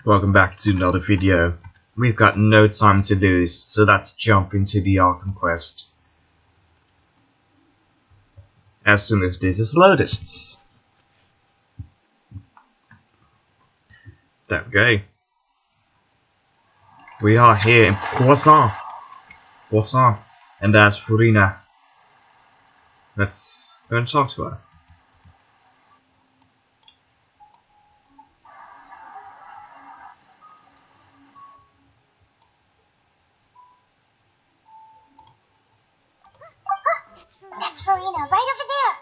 Welcome back to another video. We've got no time to lose, so let's jump into the Archon quest as soon as this is loaded. There we go. We are here in Poisson, and that's Furina. Let's go and talk to her. That's Furina, right over there.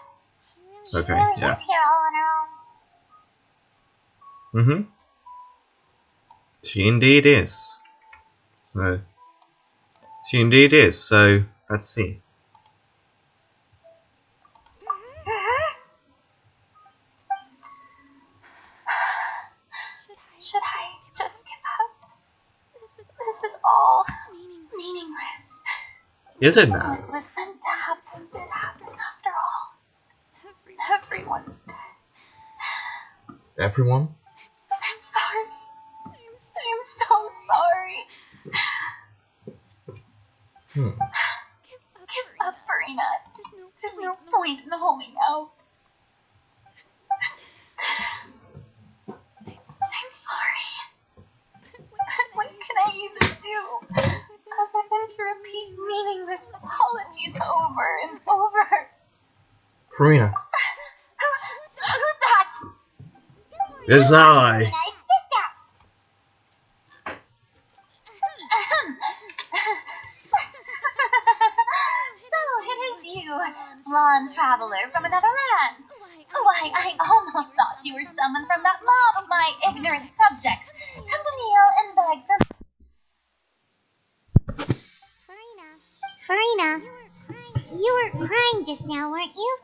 She Okay, really yeah. is here all on her own. She indeed is. So, let's see. Should I just give up? This is all meaningless. Is it now? What was meant to happen did happen after all. Everyone's dead. Everyone? I'm sorry. I'm so sorry. Give up, Furina. There's no point in holding out. I'm sorry. What can I even do? Other than to repeat meaningless apologies over and over. Furina. Who's that? It's I. It's just that. So it is you, blonde traveler from another land. Why, I almost thought you were someone from that mob of my ignorant subjects. Come to kneel and beg for... Furina, you were crying just now, weren't you?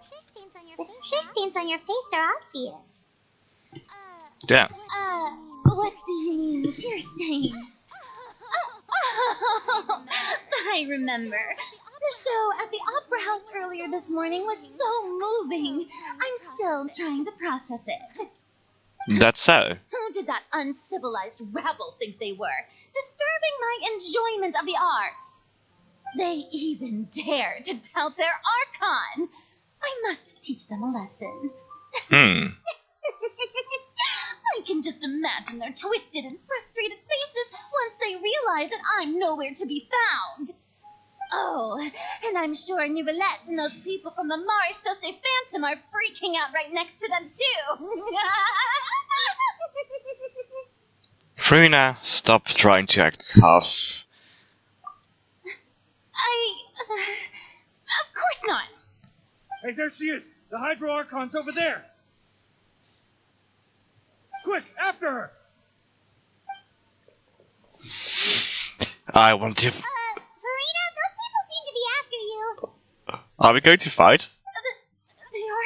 The tear stains on your face are obvious. Yeah. What do you mean, tear stains? Oh, I remember. The show at the Opera House earlier this morning was so moving. I'm still trying to process it. That's so. Who did that uncivilized rabble think they were? Disturbing my enjoyment of the arts. They even dare to tout their Archon. I must teach them a lesson. I can just imagine their twisted and frustrated faces once they realize that I'm nowhere to be found. Oh, and I'm sure Nouvellette and those people from the Marsh Chaussee Phantom are freaking out right next to them too. Furina, stop trying to act tough. Of course not. Hey, there she is! The Hydro Archon's over there! Quick, after her! I want to. Furina, those people seem to be after you. Are we going to fight? They are...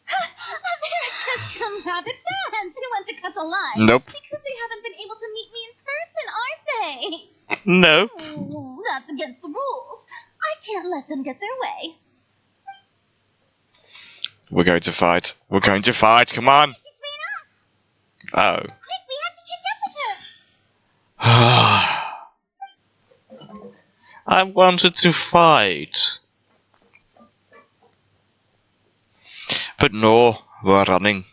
They're just some rabid fans who want to cut the line. Nope. Because they haven't been able to meet me in person, aren't they? No. Oh, that's against the rules. I can't let them get their way. We're going to fight. We're going to fight. Come on. Just ran off. Oh. Quick, we have to catch up with her. I wanted to fight. But no, we're running.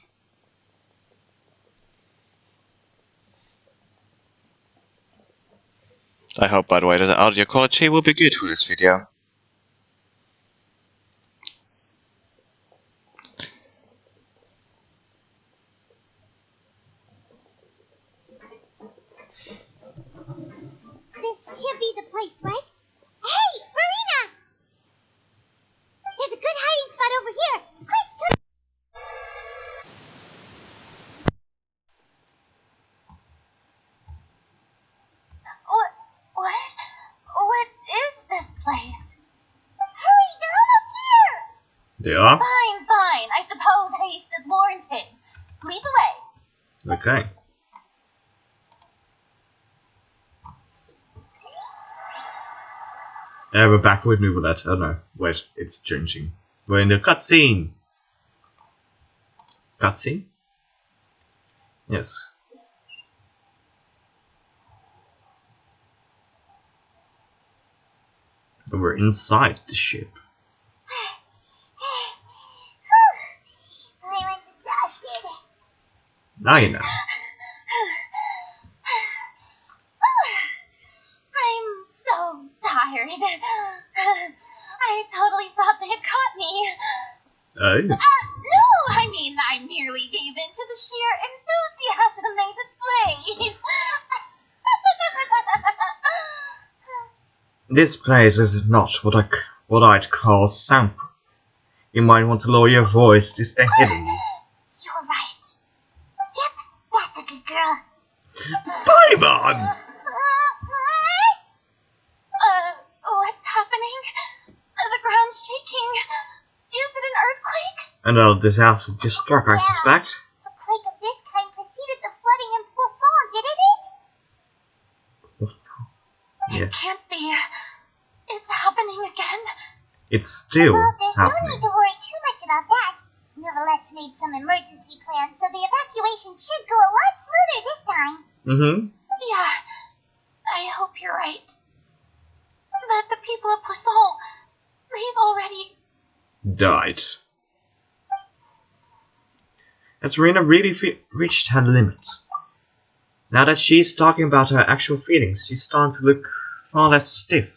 I hope, by the way, that the audio quality will be good for this video. This should be the place, right? Hey, Furina! There's a good hiding spot over here. Quick, What is this place? Hurry, they're almost here! They are? Fine. I suppose haste is warranted. Lead the way. Okay. We're back with Nouvellette. Oh no, wait, it's changing. We're in the cutscene. Cutscene? Yes. We're inside the ship. I was exhausted. Now you know. I'm so tired. I totally thought they had caught me. Oh. No, I mean, I merely gave in to the sheer enthusiasm they displayed. This place is not what I'd call sample. You might want to lower your voice to stay hidden. You're right. Yep, that's a good girl. Paimon! What's happening? The ground's shaking. Is it an earthquake? Another disaster just struck, I suspect. A quake of this kind preceded the flooding in Fontain, didn't it? Yeah, It can't be. It's happening again. it's still Well, there's no happening. need to worry too much about that. Novelette's made some emergency plans, so the evacuation should go a lot smoother this time. Mm-hmm. Yeah, I hope you're right. But the people of Poisson, they've already... Died. As Rena really reached her limit. Now that she's talking about her actual feelings, she's starting to look far less stiff.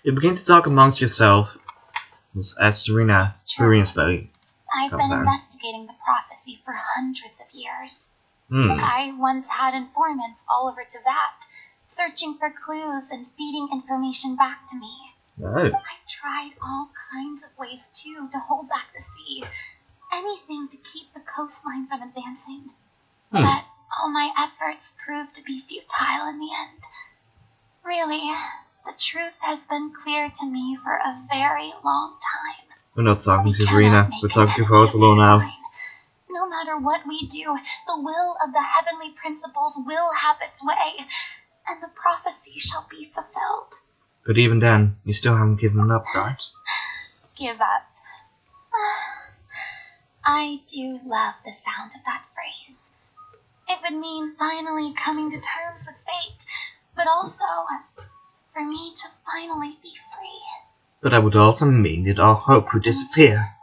You begin to talk amongst yourself as Serena slowly I've comes been down. investigating the prophecy for hundreds of years. Hmm. I once had informants all over Teyvat, searching for clues and feeding information back to me. Oh. I tried all kinds of ways too to hold back the sea. Anything to keep the coastline from advancing. But all my efforts proved to be futile in the end. Really, the truth has been clear to me for a very long time. We're not talking to We Rena, cannot we're make talking to an enemy of Fosilo the now. divine. No matter what we do, the will of the heavenly principles will have its way, and the prophecy shall be fulfilled. But even then, you still haven't given up, right? Give up. I do love the sound of that phrase. It would mean finally coming to terms with fate, but also for me to finally be free. But that would also mean that our hope would disappear.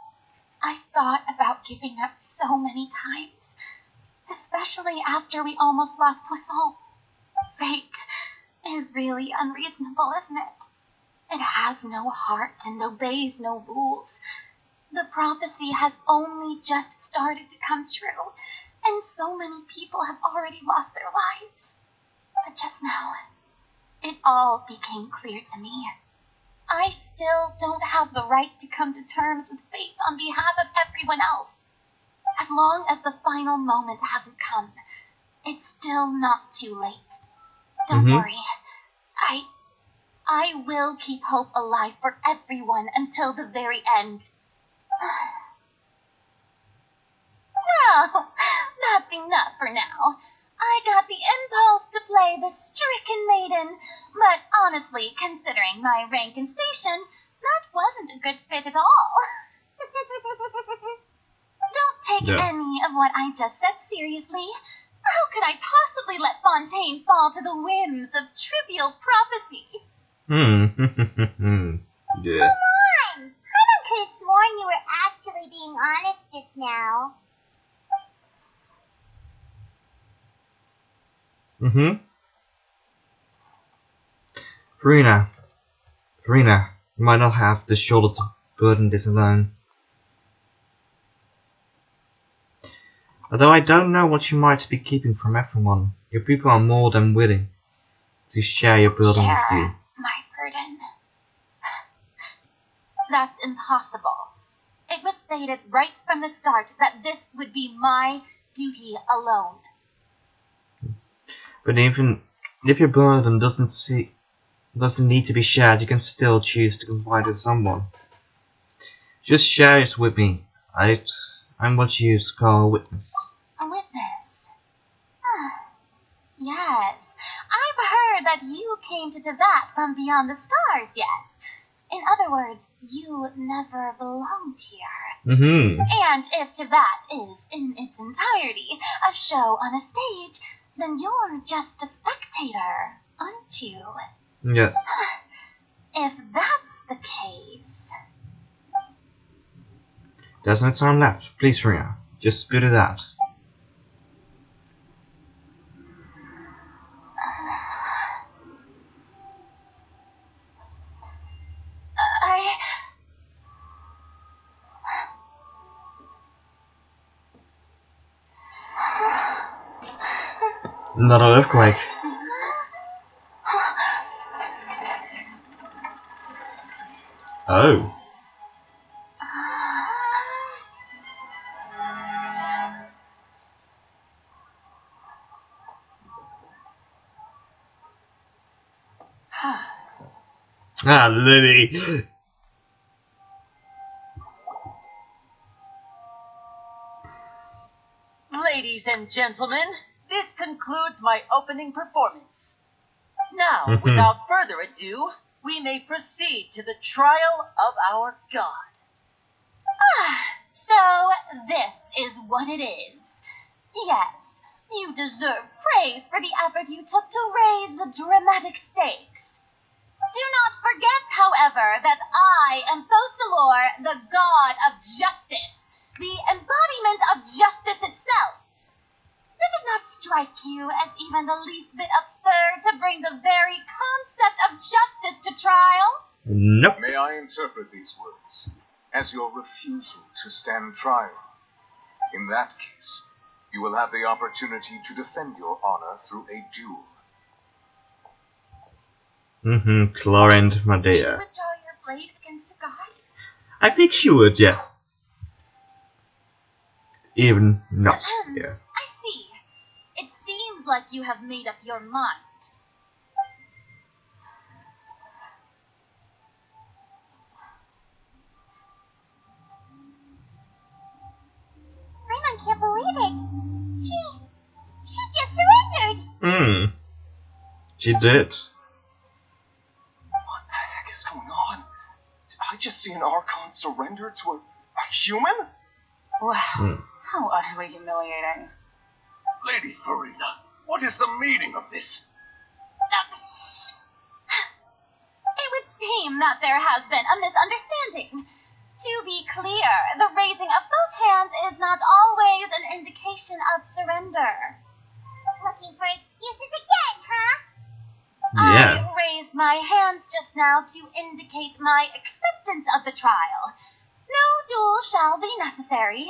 I thought about giving up so many times, especially after we almost lost Poisson. Fate is really unreasonable, isn't it? It has no heart and obeys no rules. The prophecy has only just started to come true, and so many people have already lost their lives. But just now, it all became clear to me. I still don't have the right to come to terms with fate on behalf of everyone else. As long as the final moment hasn't come, it's still not too late. Don't worry. I will keep hope alive for everyone until the very end. Well, that's enough for now. I got the impulse to play the stricken maiden, but honestly, considering my rank and station, that wasn't a good fit at all. Don't take any of what I just said seriously. How could I possibly let Fontaine fall to the whims of trivial prophecy? Yeah. Come on! I could have sworn you were actually being honest just now. Verena, you might not have the shoulder to burden this alone. Although I don't know what you might be keeping from everyone, your people are more than willing to share your burden with you. My burden. That's impossible. It was stated right from the start that this would be my duty alone. But even if your burden doesn't need to be shared, you can still choose to confide with someone. Just share it with me. I'm what you call a witness. A witness? Yes. I've heard that you came to Teyvat from beyond the stars, yes. In other words, you never belonged here. And if Teyvat is, in its entirety, a show on a stage, then you're just a spectator, aren't you? Yes. If that's the case... There's no time left. Please, Rhea. Just spit it out. Not an earthquake. Oh. Ah, Lily. Ladies and gentlemen, this concludes my opening performance. Now, without further ado, we may proceed to the trial of our god. So, this is what it is. Yes, you deserve praise for the effort you took to raise the dramatic stakes. Do not forget, however, that I am Focalor, the god of justice, the embodiment of justice itself. Does it not strike you as even the least bit absurd to bring the very concept of justice to trial? Nope. May I interpret these words as your refusal to stand trial? In that case, you will have the opportunity to defend your honor through a duel. Clara and You Medea. would draw your blade against a god? I think she would, yeah. Even not, yeah. I see. It seems like you have made up your mind. I can't believe it. She just surrendered. She did. What the heck is going on? Did I just see an Archon surrender to a human? Wow, how utterly humiliating. Lady Farina, what is the meaning of this? It would seem that there has been a misunderstanding. To be clear, the raising of both hands is not always an indication of surrender. Looking for excuses again, huh? Yeah. I raised my hands just now to indicate my acceptance of the trial. No duel shall be necessary.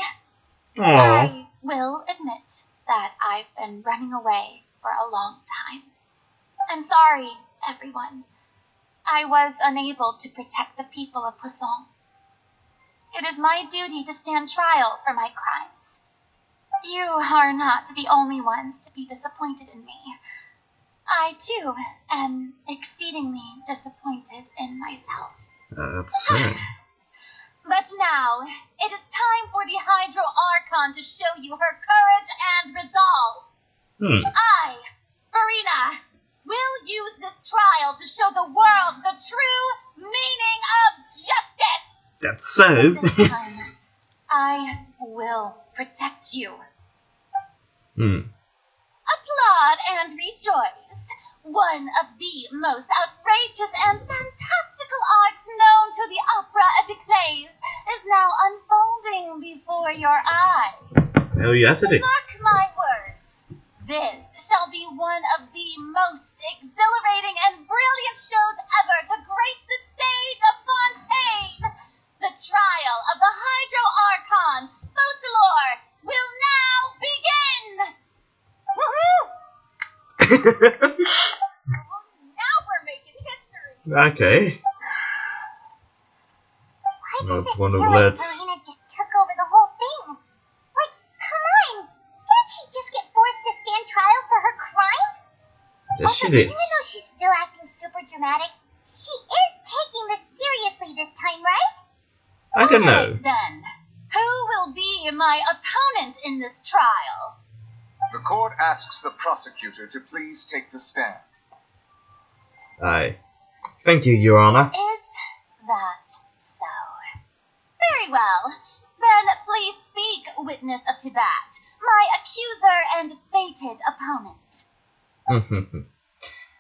Aww. I will admit that I've been running away for a long time. I'm sorry, everyone. I was unable to protect the people of Poisson. It is my duty to stand trial for my crimes. You are not the only ones to be disappointed in me. I, too, am exceedingly disappointed in myself. That's it. But now, it is time for the Hydro Archon to show you her courage and resolve. I, Farina, will use this trial to show the world the true meaning of justice. That's so. This time, I will protect you. Applaud and rejoice. One of the most outrageous and fantastical arcs known to the opera epiclese is now unfolding before your eyes. Oh yes it is. Mark my words. This shall be one of the most exhilarating and brilliant shows ever to grace the stage of Fontaine. The trial of the Hydro Archon, Focalor, will now begin! Now we're making history! Okay. Why No does it wonder feel like let's- Marina just took over the whole thing? Like, come on! Didn't she just get forced to stand trial for her crimes? Yes Also, she did. even though she's still acting super dramatic, she is taking this seriously this time, right? I don't know. Alright then, who will be my opponent in this trial? The court asks the prosecutor to please take the stand. Aye. Thank you, Your Honor. Is that so? Very well. Then please speak, witness of Tibet, my accuser and fated opponent.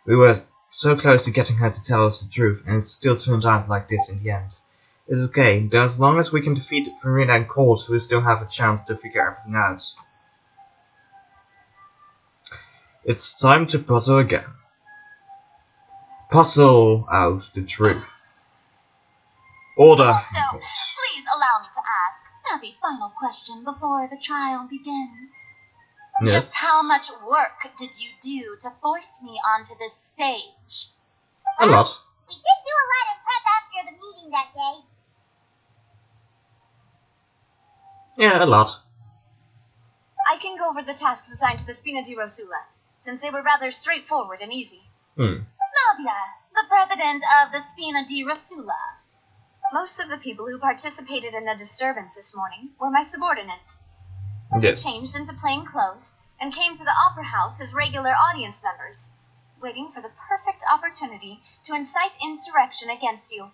We were So close to getting her to tell us the truth, and it still turned out like this in the end. It's okay, but as long as we can defeat Farina and Colt, we still have a chance to figure everything out. It's time to puzzle again. Puzzle out the truth. Order. Also, please allow me to ask the final question before the trial begins. Yes. Just how much work did you do to force me onto this stage? A lot. We did do a lot of prep after the meeting that day. Yeah, a lot. I can go over the tasks assigned to the Spina di Rosula, since they were rather straightforward and easy. Navia, the president of the Spina di Rosula. Most of the people who participated in the disturbance this morning were my subordinates. Yes. Changed into plain clothes and came to the opera house as regular audience members, waiting for the perfect opportunity to incite insurrection against you.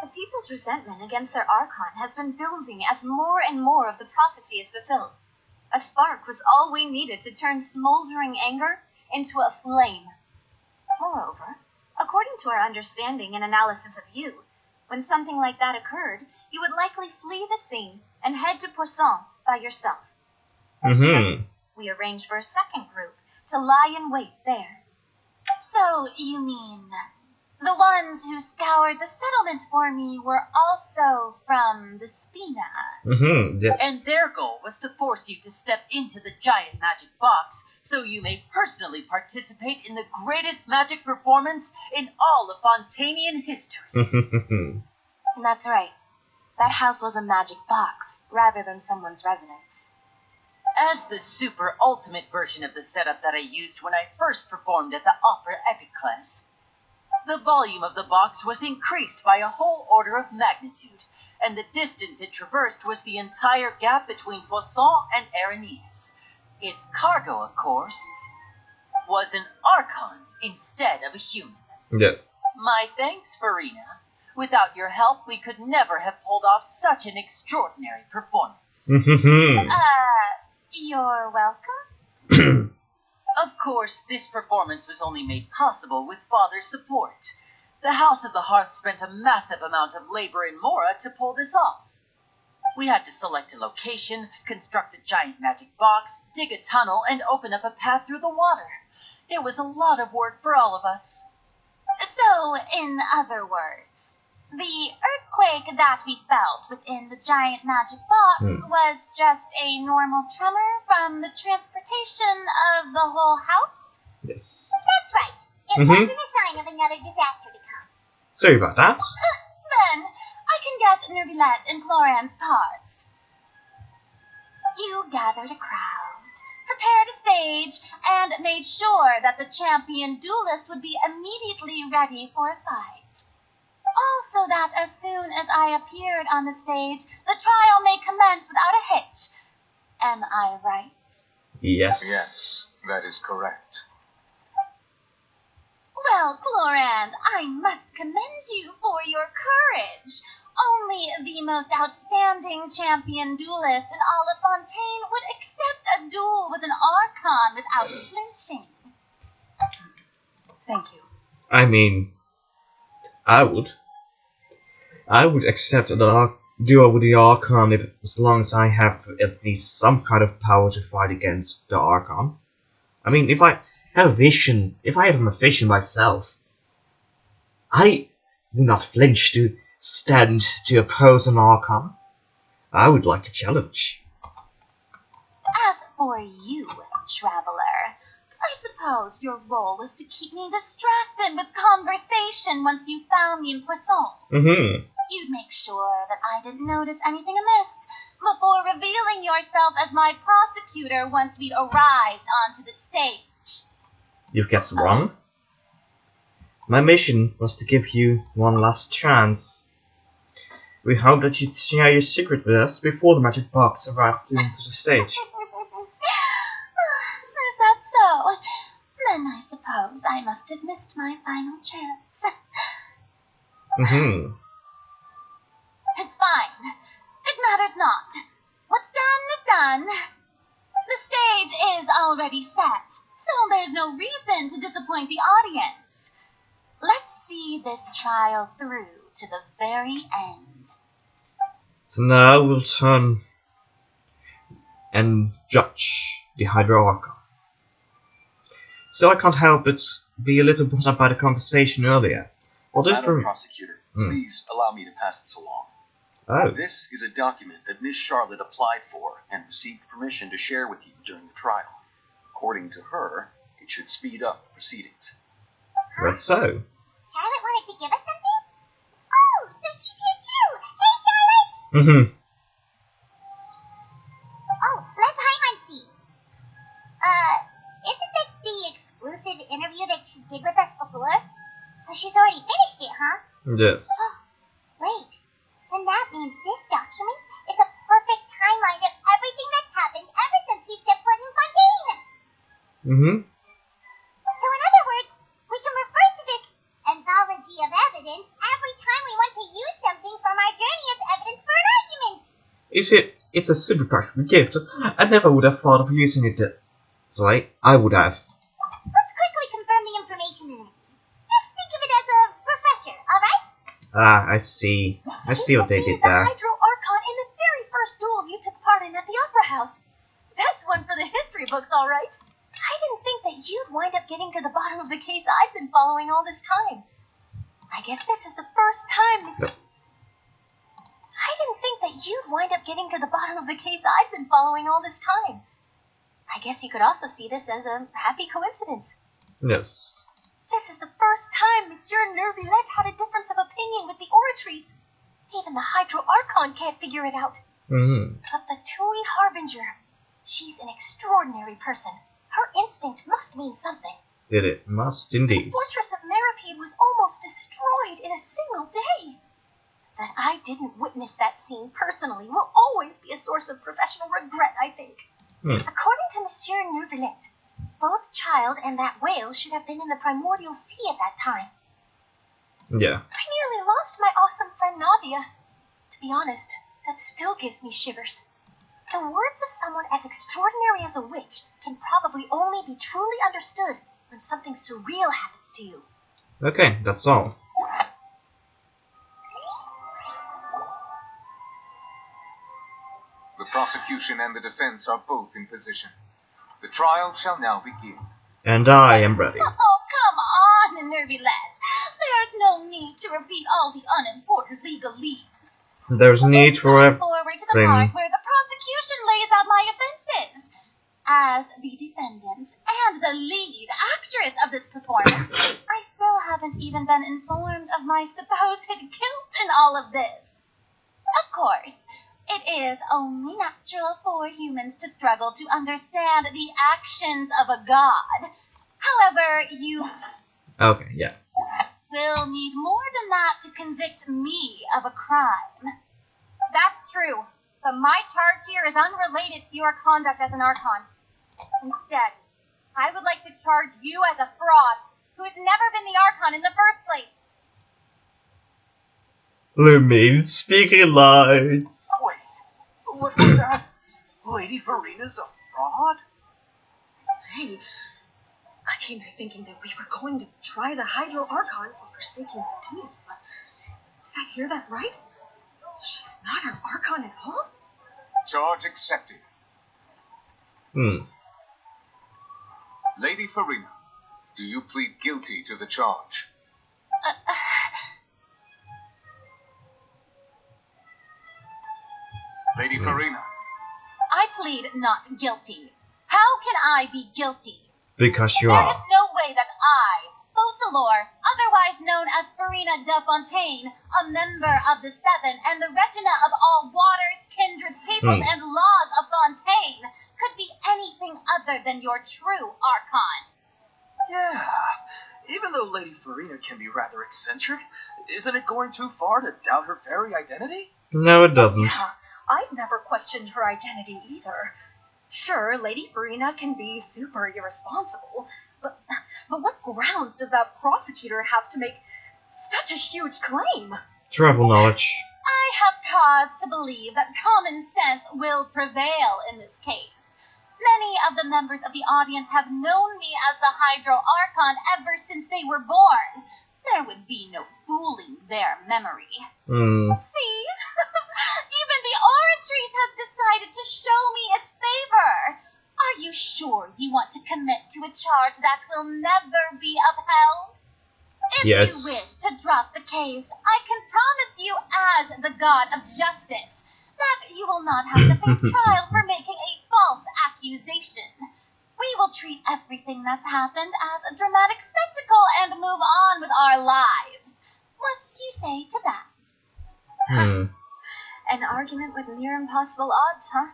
The people's resentment against their Archon has been building as more and more of the prophecy is fulfilled. A spark was all we needed to turn smoldering anger into a flame. Moreover, according to our understanding and analysis of you, when something like that occurred, you would likely flee the scene and head to Poisson by yourself. We arranged for a second group to lie in wait there. So, you mean, the ones who scoured the settlement for me were also from the Spina? Yes. And their goal was to force you to step into the giant magic box so you may personally participate in the greatest magic performance in all of Fontanian history. That's right. That house was a magic box, rather than someone's residence. As the super ultimate version of the setup that I used when I first performed at the Opera Epic class, the volume of the box was increased by a whole order of magnitude, and the distance it traversed was the entire gap between Poisson and Arenes. Its cargo, of course, was an Archon instead of a human. Yes. My thanks, Farina. Without your help, we could never have pulled off such an extraordinary performance. You're welcome. Of course, this performance was only made possible with Father's support. The House of the Hearth spent a massive amount of labor in Mora to pull this off. We had to select a location, construct a giant magic box, dig a tunnel, and open up a path through the water. It was a lot of work for all of us. So, in other words, the earthquake that we felt within the giant magic box was just a normal tremor from the transportation of the whole house? Yes. That's right. It wasn't a sign of another disaster to come. Sorry about that. Then, I can guess Nervilette and Floran's parts. You gathered a crowd, prepared a stage, and made sure that the champion duelist would be immediately ready for a fight. Also that as soon as I appeared on the stage, the trial may commence without a hitch. Am I right? Yes. Yes, that is correct. Well, Florand, I must commend you for your courage. Only the most outstanding champion duelist in all of Fontaine would accept a duel with an Archon without flinching. Thank you. I mean, I would accept a duel with the Archon as long as I have at least some kind of power to fight against the Archon. I mean, if I have a vision myself, I do not flinch to stand to oppose an Archon. I would like a challenge. As for you, traveler, I suppose your role was to keep me distracted with conversation once you found me in Poisson. You'd make sure that I didn't notice anything amiss before revealing yourself as my prosecutor once we'd arrived onto the stage. You've guessed wrong. My mission was to give you one last chance. We hope that you'd share your secret with us before the magic box arrived into the stage. Is that so? Then I suppose I must have missed my final chance. It's fine. It matters not. What's done is done. The stage is already set, so there's no reason to disappoint the audience. Let's see this trial through to the very end. So now we'll turn and judge the Hydro Archon. So I can't help but be a little brought up by the conversation earlier. What if Madam Prosecutor, please allow me to pass this along. Oh, This is a document that Miss Charlotte applied for and received permission to share with you during the trial. According to her, it should speed up the proceedings. that's so. Charlotte wanted to give us something? Oh, so she's here too! Hey, Charlotte! Oh, let's Paimon see. Isn't this the exclusive interview that she did with us before? So she's already finished it, huh? Yes. Wait, then that means this document is a perfect timeline of everything that's happened ever since we stepped foot in Fontaine! So in other words, we can refer to this anthology of evidence every time we want to use something from our journey as evidence for an argument! You see, it's a super practical gift. I never would have thought of using it. So I would have. Let's quickly confirm the information in it. Just think of it as a refresher, alright? Ah, I see. I see what they did The there. Hydro Archon in the very first duel you took part in at the Opera House. That's one for the history books, all right. I didn't think that you'd wind up getting to the bottom of the case I've been following all this time. I guess this is the first time this... I didn't think that you'd wind up getting to the bottom of the case I've been following all this time. I guess you could also see this as a happy coincidence. Yes. This is the first time Monsieur Nervillette had a difference of opinion with the Oratrice. Even the Hydro Archon can't figure it out. But the Tui Harbinger, she's an extraordinary person. Her instinct must mean something. It must indeed. The fortress of Meripede was almost destroyed in a single day. That I didn't witness that scene personally will always be a source of professional regret, I think. According to Monsieur Nervillette, both Child and that whale should have been in the primordial sea at that time. Yeah. I nearly lost my awesome friend Navia. To be honest, that still gives me shivers. The words of someone as extraordinary as a witch can probably only be truly understood when something surreal happens to you. Okay, that's all. The prosecution and the defense are both in position. The trial shall now begin. And I am ready. Oh, come on, Nervillette. There's no need to repeat all the unimportant legalese. There's need for Fast forward to the everything. part where the prosecution lays out my offenses. As the defendant and the lead actress of this performance, I still haven't even been informed of my supposed guilt in all of this. Of course, it is only natural for humans to struggle to understand the actions of a god. However, you Okay, yeah. will need more than that to convict me of a crime. That's true, but my charge here is unrelated to your conduct as an Archon. Instead, I would like to charge you as a fraud who has never been the Archon in the first place. Lumine speaking lies. Wait, what was that? Lady Farina's a fraud? Hey, I came here thinking that we were going to try the Hydro Archon for forsaking the duel, but did I hear that right? She's not our Archon at all? Charge accepted. Lady Farina, do you plead guilty to the charge? Lady Farina, I plead not guilty. How can I be guilty? Because you There are. is no way that I, Faucilor, otherwise known as Farina de Fontaine, a member of the Seven and the Regina of all waters, kindreds, peoples, and laws of Fontaine, could be anything other than your true Archon. Yeah, even though Lady Farina can be rather eccentric, isn't it going too far to doubt her very identity? No, it doesn't. Yeah, I've never questioned her identity either. Sure, Lady Farina can be super irresponsible, but what grounds does that prosecutor have to make such a huge claim? Travel knowledge. I have cause to believe that common sense will prevail in this case. Many of the members of the audience have known me as the Hydro Archon ever since they were born. There would be no fooling their memory. See? Even the Oratrice has decided to show me its favor. Are you sure you want to commit to a charge that will never be upheld? If Yes. you wish to drop the case, I can promise you as the god of justice that you will not have to face trial for making a false accusation. We will treat everything that's happened as a dramatic spectacle and move on with our lives. What do you say to that? An argument with near impossible odds, huh?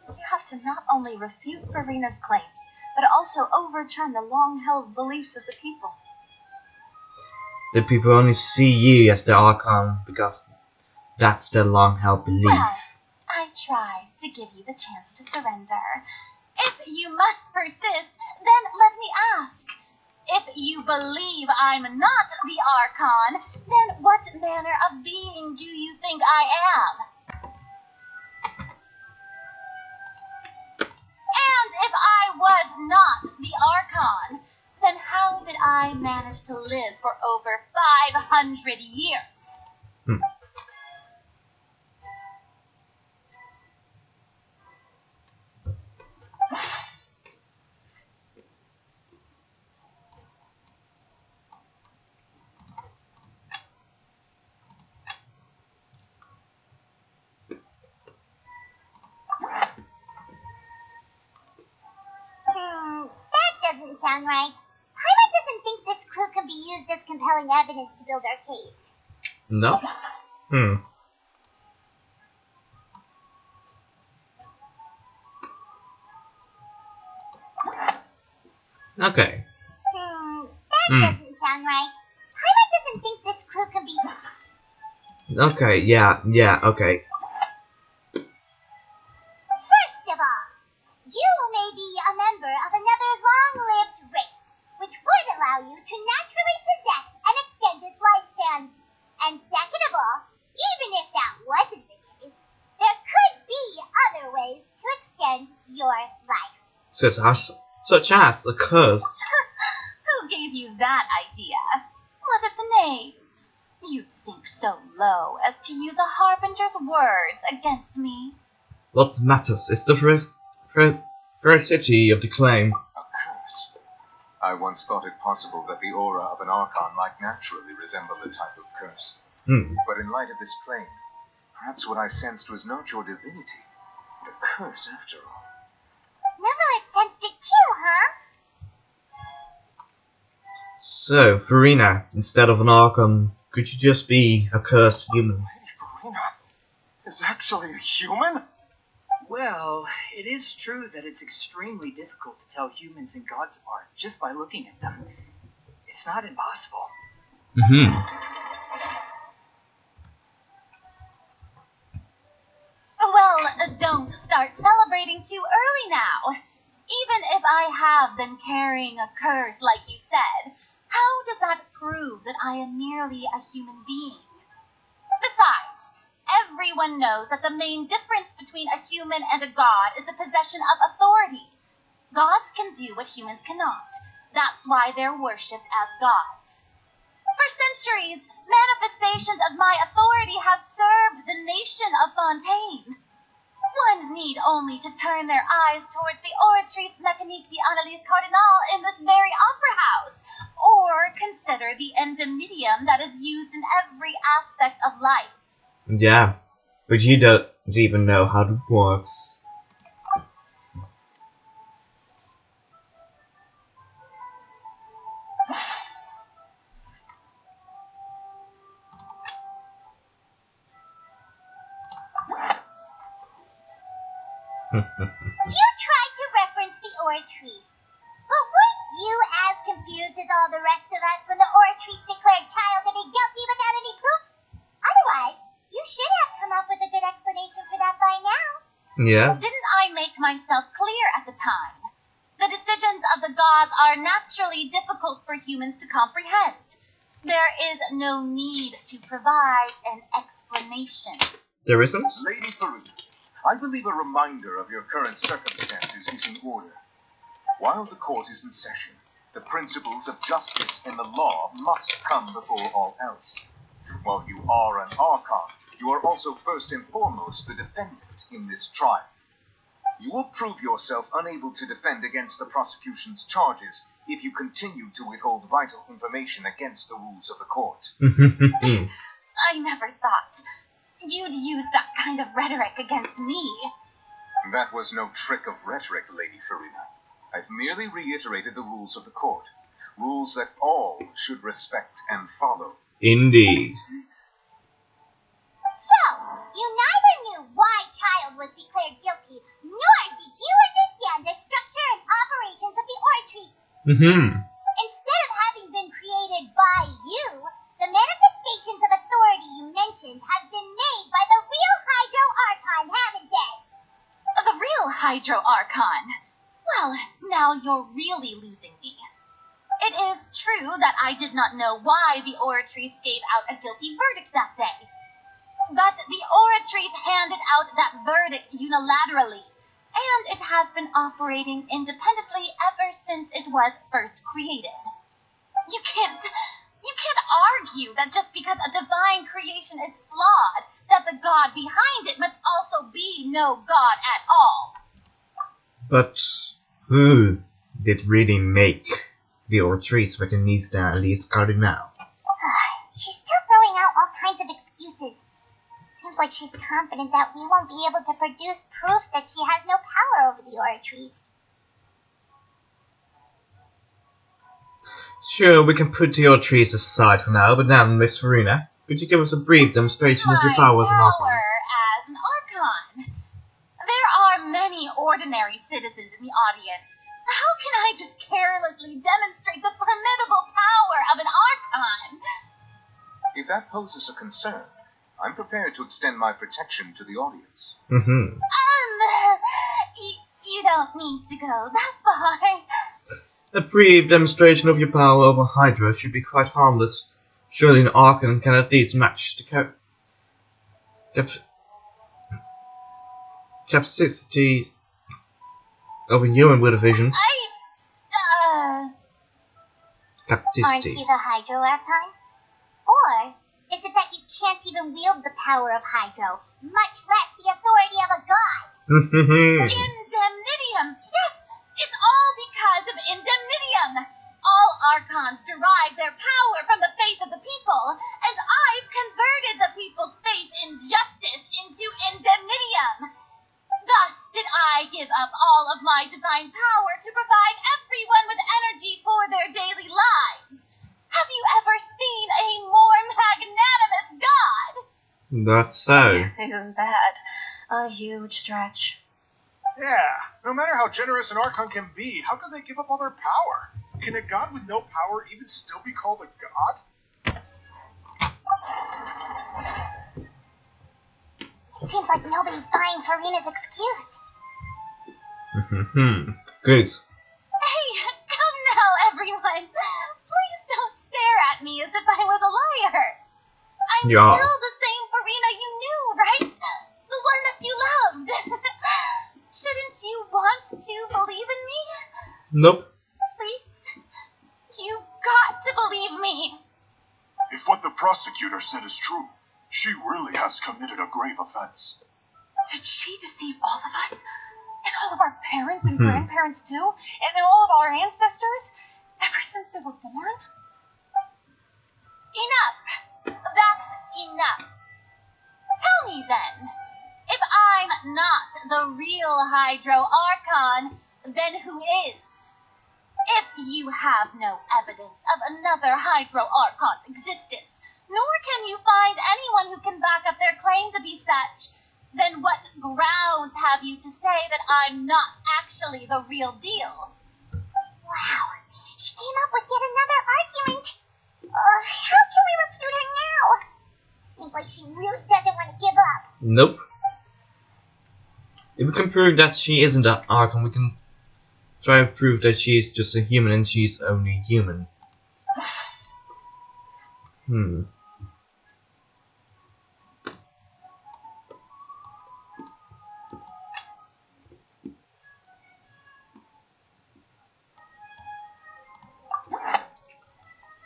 You have to not only refute Farina's claims, but also overturn the long-held beliefs of the people. The people only see you as the Archon because that's their long-held belief. Well, I tried to give you the chance to surrender. If you must persist, then let me ask. If you believe I'm not the Archon, then what manner of being do you think I am? And if I was not the Archon, then how did I manage to live for over 500 years? That doesn't sound right. Paimon doesn't think this clue can be used as compelling evidence to build our case. No? Okay. That doesn't sound right. Paimon doesn't think this clue can be... Okay, yeah, okay. First of all, you may be a member of another long-lived race, which would allow you to naturally possess an extended lifespan. And second of all, even if that wasn't the case, there could be other ways to extend your life. Such as a curse. Who gave you that idea? Was it the knave? You'd sink so low as to use a harbinger's words against me. What matters is the veracity of the claim. A curse? I once thought it possible that the aura of an Archon might naturally resemble a type of curse. But in light of this claim, perhaps what I sensed was not your divinity, but a curse after all. Never sensed it too, huh? So, Farina, instead of an Archon, could you just be a cursed human? Lady Farina is actually a human? Well, it is true that it's extremely difficult to tell humans and gods apart just by looking at them. It's not impossible. Well, don't start celebrating too early now. Even if I have been carrying a curse like you said, how does that prove that I am merely a human being? Besides, everyone knows that the main difference between a human and a god is the possession of authority. Gods can do what humans cannot. That's why they're worshipped as gods. For centuries, manifestations of my authority have served the nation of Fontaine. One need only to turn their eyes towards the Oratrice Mécanique d'Analyse Cardinal in this very opera house, or consider the endemitium that is used in every aspect of life. Yeah, but you don't even know how it works. You tried to reference the Oratrice, but weren't you as confused as all the rest of us when the Oratrice declared Child to be guilty without any proof? Otherwise, you should have come up with a good explanation for that by now. Yes. Didn't I make myself clear at the time? The decisions of the gods are naturally difficult for humans to comprehend. There is no need to provide an explanation. There isn't? Lady Farina, I believe a reminder of your current circumstances is in order. While the court is in session, The principles of justice in the law must come before all else. While you are an Archon, you are also first and foremost the defendant in this trial. You will prove yourself unable to defend against the prosecution's charges if you continue to withhold vital information against the rules of the court. I never thought you'd use that kind of rhetoric against me. That was no trick of rhetoric, Lady Farina. I've merely reiterated the rules of the court. Rules that all should respect and follow. Indeed. So, you neither knew why Child was declared guilty, nor did you understand the structure and operations of the Oratrice. Instead of having been created by you, the manifestations of authority you mentioned have been made by the real Hydro Archon, haven't they? The real Hydro Archon? Well, now you're really losing me. It is true that I did not know why the Oratrice gave out a guilty verdict that day. But the Oratrice handed out that verdict unilaterally, and it has been operating independently ever since it was first created. You can't argue that just because a divine creation is flawed, that the god behind it must also be no god at all. But who did really make the Oratrice where it needs to at least Cardinal? She's still throwing out all kinds of excuses. Seems like she's confident that we won't be able to produce proof that she has no power over the Oratrice. Sure, we can put the Oratrice aside for now, but now, Miss Farina, could you give us a brief demonstration of your powers as an Archon? As an Archon. There are many ordinary citizens in the audience. How can I just carelessly demonstrate the formidable power of an Archon? If that poses a concern, I'm prepared to extend my protection to the audience. You don't need to go that far. A brief demonstration of your power over Hydra should be quite harmless. Surely an Archon can at least match the capacity of a human with a vision. Aren't you the Hydro Archon? Or is it that you can't even wield the power of Hydro, much less the authority of a god? Indemnitium! Yes! It's all because of Indemnitium! All Archons derive their power from the faith of the people, and I've converted the people's faith in justice into Indemnitium. Thus did I give up all of my divine power to provide everyone with energy for their daily lives. Have you ever seen a more magnanimous god? That's so. Isn't that a huge stretch? Yeah, no matter how generous an Archon can be, how could they give up all their power? Can a god with no power even still be called a god? It seems like nobody's buying Farina's excuse. Good. Hey, come now, everyone. Please don't stare at me as if I was a liar. I'm Yeah. still the same Farina you knew, right? The one that you loved. Shouldn't you want to believe in me? Nope. Please. You've got to believe me. If what the prosecutor said is true, she really has committed a grave offense. Did she deceive all of us? And all of our parents and grandparents too? And all of our ancestors? Ever since they were born? Enough. That's enough. Tell me then, if I'm not the real Hydro Archon, then who is? If you have no evidence of another Hydro Archon's existence, nor can you find anyone who can back up their claim to be such, then what grounds have you to say that I'm not actually the real deal? Wow, she came up with yet another argument. How can we refute her now? Seems like she really doesn't want to give up. Nope. If we can prove that she isn't an Archon, we can try and prove that she's just a human and she's only human.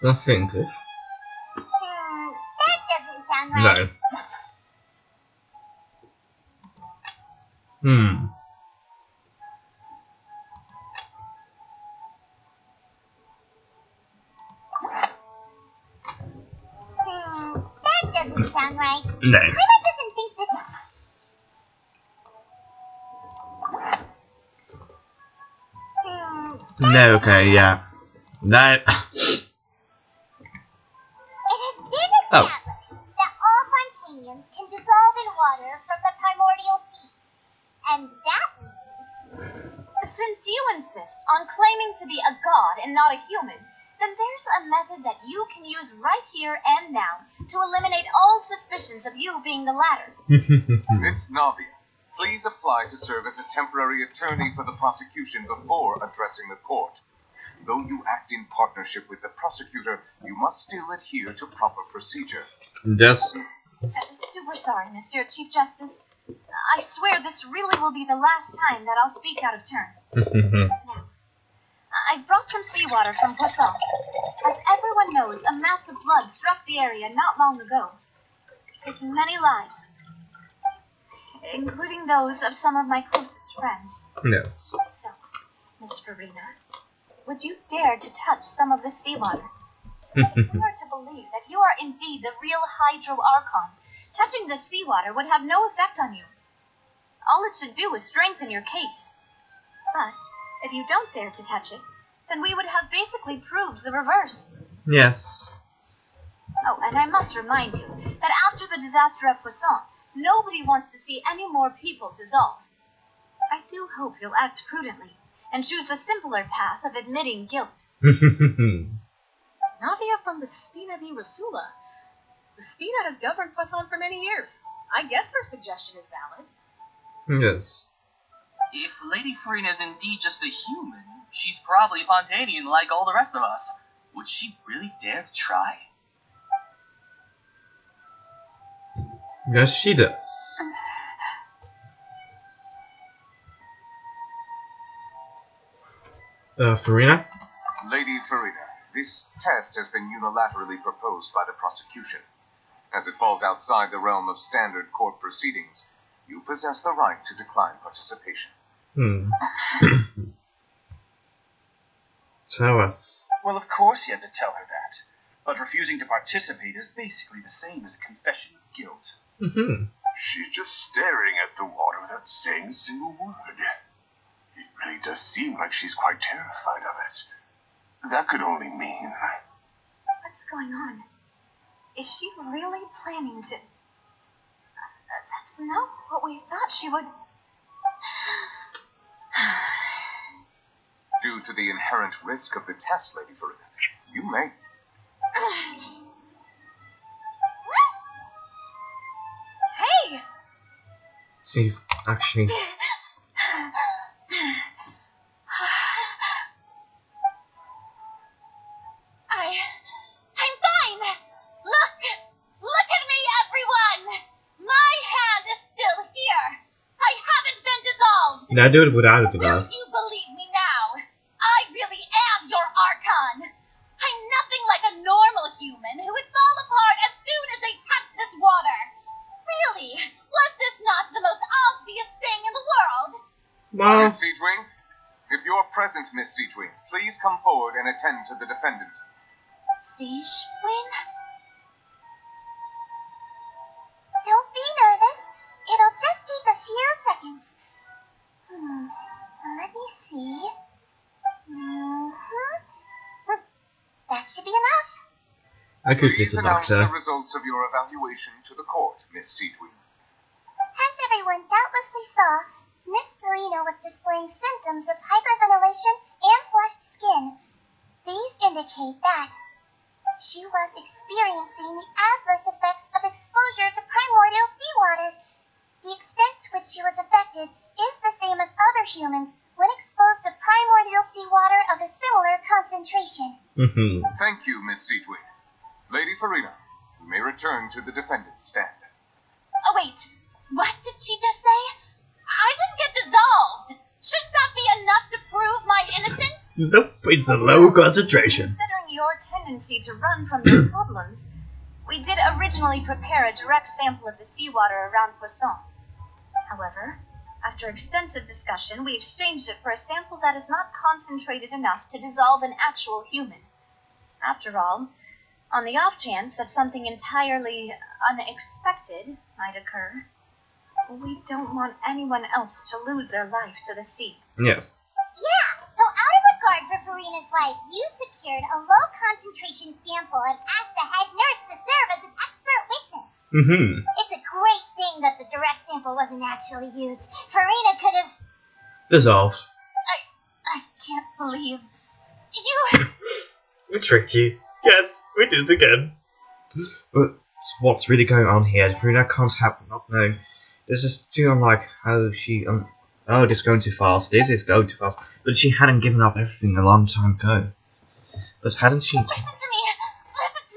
Don't think it. That doesn't sound right. No. That doesn't sound right. No. Paimon doesn't think this. No, okay, yeah. That. It has been established that all Fontainians can dissolve in water from the primordial sea. And that means... Since you insist on claiming to be a god and not a human, then there's a method that you can use right here and now to eliminate all suspicions of you being the latter. Miss Navia, please apply to serve as a temporary attorney for the prosecution before addressing the court. Though you act in partnership with the prosecutor, you must still adhere to proper procedure. Yes. Super sorry, Monsieur Chief Justice. I swear this really will be the last time that I'll speak out of turn. Now, I brought some seawater from Poisson. As everyone knows, a mass of blood struck the area not long ago, taking many lives, including those of some of my closest friends. Yes. So, Miss Farina, would you dare to touch some of this seawater? If you were to believe that you are indeed the real Hydro Archon, touching the seawater would have no effect on you. All it should do is strengthen your case. But if you don't dare to touch it, then we would have basically proved the reverse. Yes. Oh, and I must remind you that after the disaster at Poisson, nobody wants to see any more people dissolve. I do hope you'll act prudently and choose a simpler path of admitting guilt. Navia from the Spina di Rasula. The Spina has governed Poisson for many years. I guess her suggestion is valid. Yes. If Lady Farina is indeed just a human, she's probably Fontainian like all the rest of us. Would she really dare to try? Yes, she does. Farina? Lady Farina, this test has been unilaterally proposed by the prosecution. As it falls outside the realm of standard court proceedings, you possess the right to decline participation. Tell us. Well, of course you had to tell her that. But refusing to participate is basically the same as a confession of guilt. She's just staring at the water without saying a single word. It really does seem like she's quite terrified of it. That could only mean... What's going on? Is she really planning to... That's not what we thought she would... Due to the inherent risk of the test, Lady Farina, you may... Hey! She's actually... I'm fine! Look at me, everyone! My hand is still here! I haven't been dissolved! No, do it without it, Will you believe me now? I really am your Archon! I'm nothing like a normal human who would fall apart as soon as they touch this water! Really, was this not the most obvious thing in the world? Well... Miss Seedwing? If you're present, Miss Seedwing, please come forward and attend to the defendant. Seedwing? Don't be nervous. It'll just take a few seconds. Let me see. That should be enough. I could Please get a announce doctor. the results of your evaluation to the court, Miss Seedwing. As everyone doubtlessly saw, Miss Farina was displaying symptoms of hyperventilation and flushed skin. These indicate that she was experiencing the adverse effects of exposure to primordial seawater. The extent to which she was affected is the same as other humans when exposed to primordial seawater of a similar concentration. Thank you, Miss Seedwing. Lady Farina, you may return to the defendant's stand. Oh, wait. What did she just say? I didn't get dissolved. Shouldn't that be enough to prove my innocence? Nope, it's a low concentration. Considering your tendency to run from their problems, we did originally prepare a direct sample of the seawater around Poisson. However, after extensive discussion, we exchanged it for a sample that is not concentrated enough to dissolve an actual human. After all, on the off chance that something entirely unexpected might occur, we don't want anyone else to lose their life to the sea. Yes. Yeah, so out of regard for Farina's life, you secured a low concentration sample and asked the head nurse to serve as an expert witness. It's a great thing that the direct sample wasn't actually used. Farina could have... Dissolved. I can't believe you... We tricked you. Yes, we did it again. But what's really going on here? Farina can't have not known. This is too unlike how she... oh, this is going too fast. This is going too fast. But she hadn't given up everything a long time ago. But hadn't she... Listen to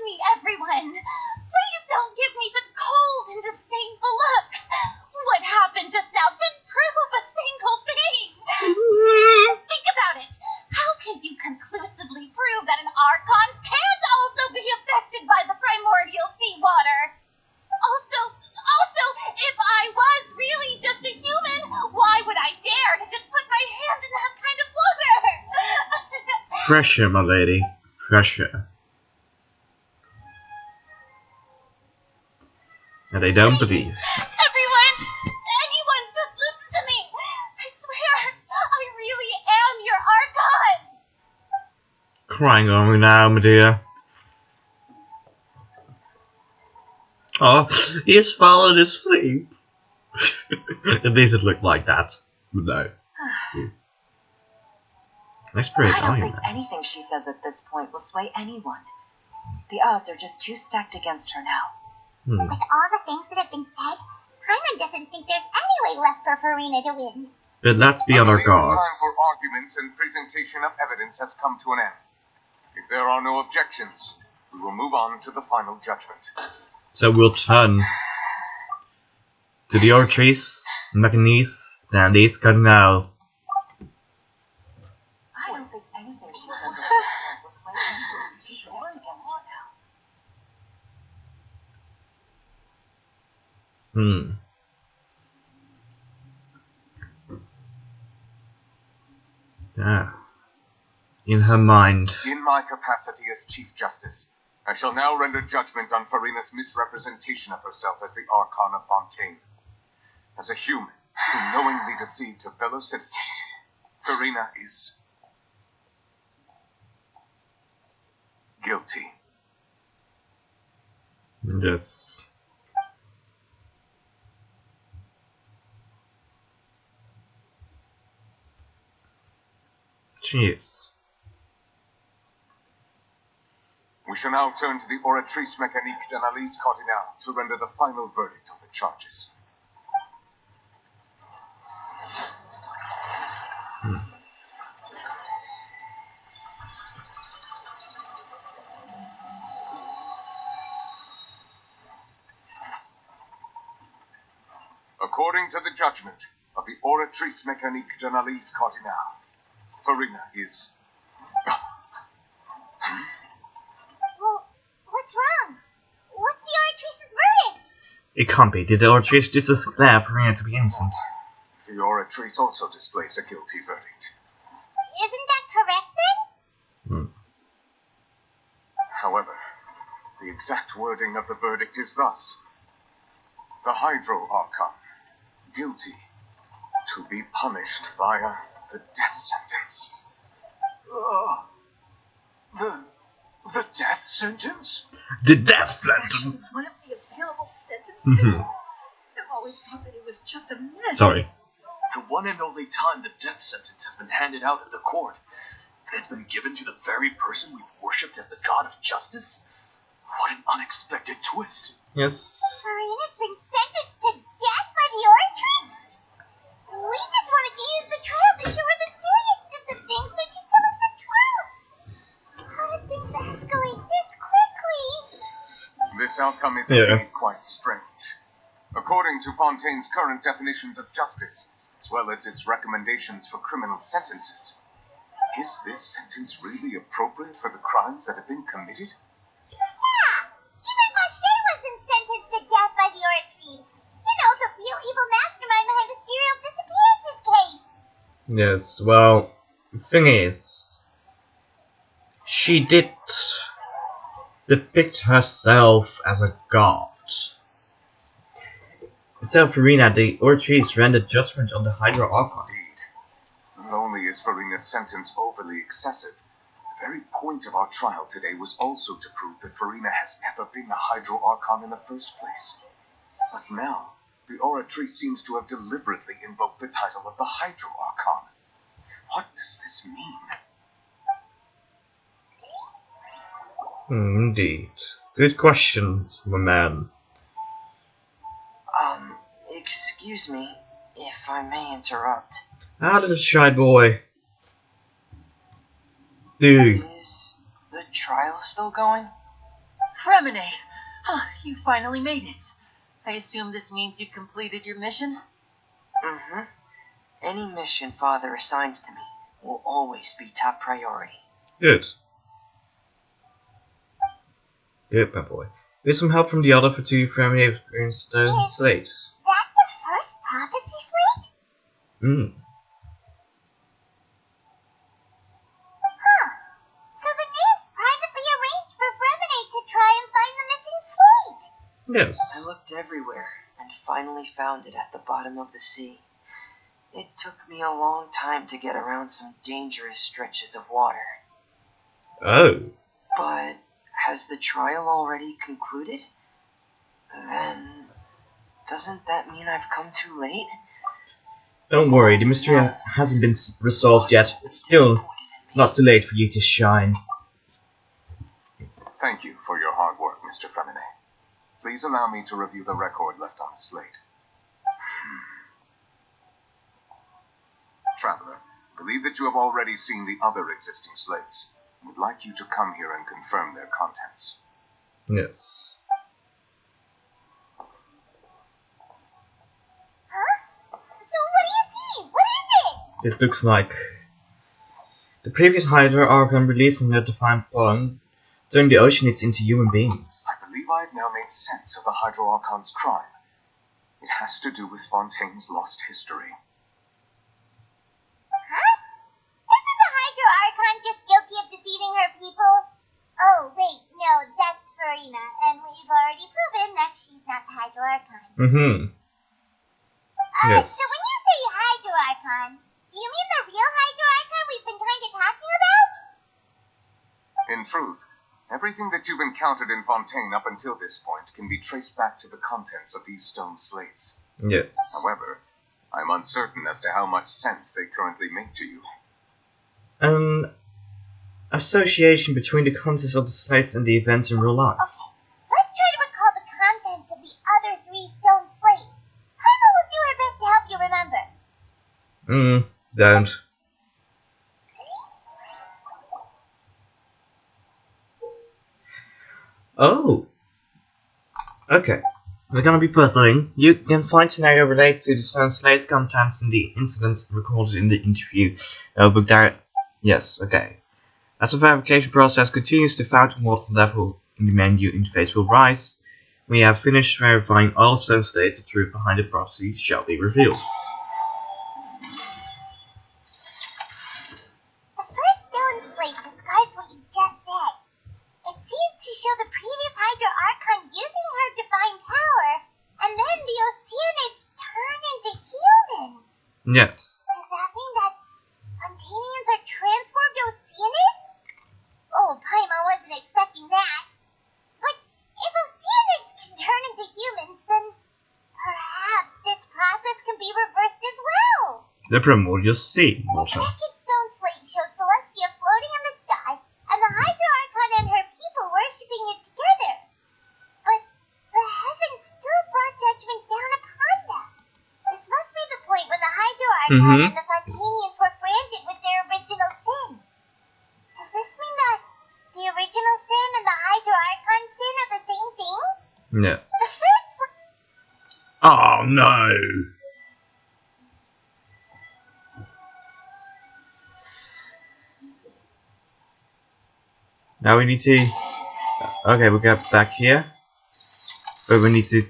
me, everyone. Please don't give me such cold and disdainful looks. What happened just now didn't prove a single thing. Think about it. How can you conclusively prove that an archon can't also be affected by the primordial seawater? Also, if I was really just a human, why would I dare to just put my hand in that kind of water? Pressure, my lady. Pressure. And they don't believe. Anyone, just listen to me. I swear, I really am your archon. Crying on me now, my dear. Oh, he's fallen asleep. At least it looked like that. No. Nice pretty. I don't think anything she says at this point will sway anyone. The odds are just too stacked against her now. With all the things that have been said, Paimon doesn't think there's any way left for Farina to win. But let's be on our guards. Time for arguments and presentation of evidence has come to an end. If there are no objections, we will move on to the final judgment. So we'll turn to the Ortrice, Mechanis, and it's contineu. I don't think anything she says at this point will sway anyone too strong against her now. In her mind. In my capacity as Chief Justice, I shall now render judgment on Farina's misrepresentation of herself as the Archon of Fontaine. As a human who knowingly deceived her fellow citizens, Farina is guilty. Yes. She is. We shall now turn to the Oratrice Mécanique d'Analyse Cardinale to render the final verdict on the charges. According to the judgment of the Oratrice Mécanique d'Analyse Cardinale, Farina is... Well, what's wrong? What's the Oratrice's verdict? It can't be. Did the Ortrice just declare Farina to be innocent? The Oratrice also displays a guilty verdict. Isn't that correct then? However, the exact wording of the verdict is thus. The Hydro Archon, guilty, to be punished via the death sentence. The death sentence? The death sentence! One of the available sentences? I've always thought that it was just a myth. Sorry. The one and only time the death sentence has been handed out at the court, and it's been given to the very person we've worshipped as the god of justice? What an unexpected twist. Yes. Farina's been sentenced to death by the Oratrice? We just wanted to use the trial to show her the seriousness of things so she'd tell us the truth. How did things escalate this quickly? This outcome is indeed quite strange. According to Fontaine's current definitions of justice, as well as its recommendations for criminal sentences, Is this sentence really appropriate for the crimes that have been committed? Yeah! Even Mache wasn't sentenced to death by the Oratrice. You know, the real evil mastermind behind the serial disappearances case. Yes, well, the thing is, she did depict herself as a god. Instead of Farina, the Oratrice rendered judgment on the Hydra Archon. Not only is Farina's sentence overly excessive, the very point of our trial today was also to prove that Farina has never been a Hydro Archon in the first place. But now, the Oratrice seems to have deliberately invoked the title of the Hydro Archon. What does this mean? Indeed. Good questions, my man. Excuse me, if I may interrupt. How did a shy boy? Dude. Is the trial still going? Fremine! You finally made it. I assume this means you completed your mission? Mm-hmm. Any mission Father assigns to me will always be top priority. Good. Good, my boy. With some help from the other for two friendly experienced stone slate. That the first prophecy slate? Huh. So the Nymph privately arranged for Fremine to try and find the missing slate. Yes. I looked everywhere and finally found it at the bottom of the sea. It took me a long time to get around some dangerous stretches of water. Oh. But has the trial already concluded? Then doesn't that mean I've come too late? Don't worry, the mystery hasn't been resolved yet. It's still not too late for you to shine. Thank you for your hard work, Mr. Fremine. Please allow me to review the record left on the slate. Traveler, I believe that you have already seen the other existing slates. I would like you to come here and confirm their contents. Yes. Huh? So what do you see? What is it? This looks like the previous Hydra Archon releasing their divine poem, turning the oceanids into human beings. I believe I have now made sense of the Hydro Archon's crime. It has to do with Fontaine's lost history. Huh? Isn't the Hydro Archon just guilty of deceiving her people? Oh, wait, no, that's Farina, and we've already proven that she's not the Hydro Archon. Yes. So when you say Hydro Archon, do you mean the real Hydro Archon we've been kind of talking about? In truth, everything that you've encountered in Fontaine up until this point can be traced back to the contents of these stone slates. Yes. However, I'm uncertain as to how much sense they currently make to you. An association between the contents of the slates and the events in real life. Okay, let's try to recall the contents of the other 3 stone slates. Paimon will do her best to help you remember. Don't. Oh. Okay. We're gonna be puzzling. You can find scenario related to the stone slate contents in the incidents recorded in the interview notebook there. Yes, okay. As the verification process continues, the fountain water level in the menu interface will rise. We have finished verifying all stone slates. The truth behind the prophecy shall be revealed. The first stone slate describes what you just said. It seems to show the previous Hydro Archon using her divine power, and then the Oceanids turn into humans. Yes. Does that mean that Fontanians are transformed Oceanids? Oh, Paimon wasn't expecting that. But if Oceanids can turn into humans, then perhaps this process can be reversed as well. The primordial sea, The Walter. second stone slate shows Celestia floating in the sky, and the Hydro Archon and her people worshipping it together. But the heavens still brought judgment down upon them. This must be the point when the Hydro Archon and the Fontanians were branded with their original sin. Does this mean that the original sin and the Hydro Archon sin are the same thing? Yes. The third slate... Oh no! Now we need to... Okay, we'll get back here. But we need to...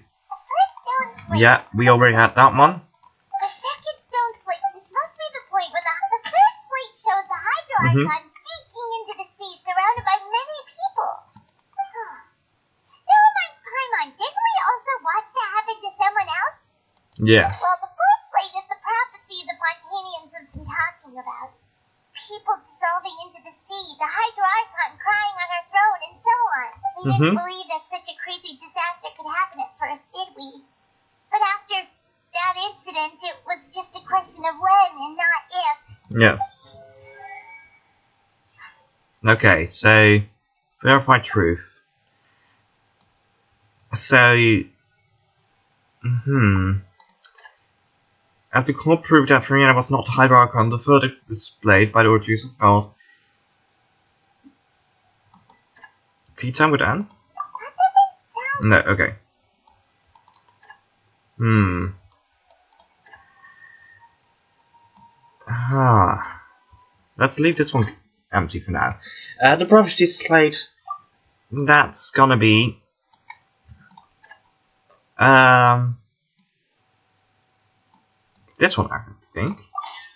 Yeah, we already had that one. The second stone slate. This must be the point where the first slate shows the Hydro Archon sinking into the sea, surrounded by many people. Never mind Paimon. Didn't we also watch that happen to someone else? Yeah. Well, the first slate is the prophecy the Fontanians have been talking about. People dissolving into the sea, the Hydro Archon crying on her throne, and so on. We didn't believe that such a crazy disaster could happen at first, did we? But after that incident, it was just a question of when and not if. Yes. Okay, so... Verify truth. So... After court proved that Farina was not the Hydro Archon, the verdict displayed by the orgies of God. Tea time with Anne? No, okay. Let's leave this one empty for now. The prophecy slate, that's gonna be... this one, I think.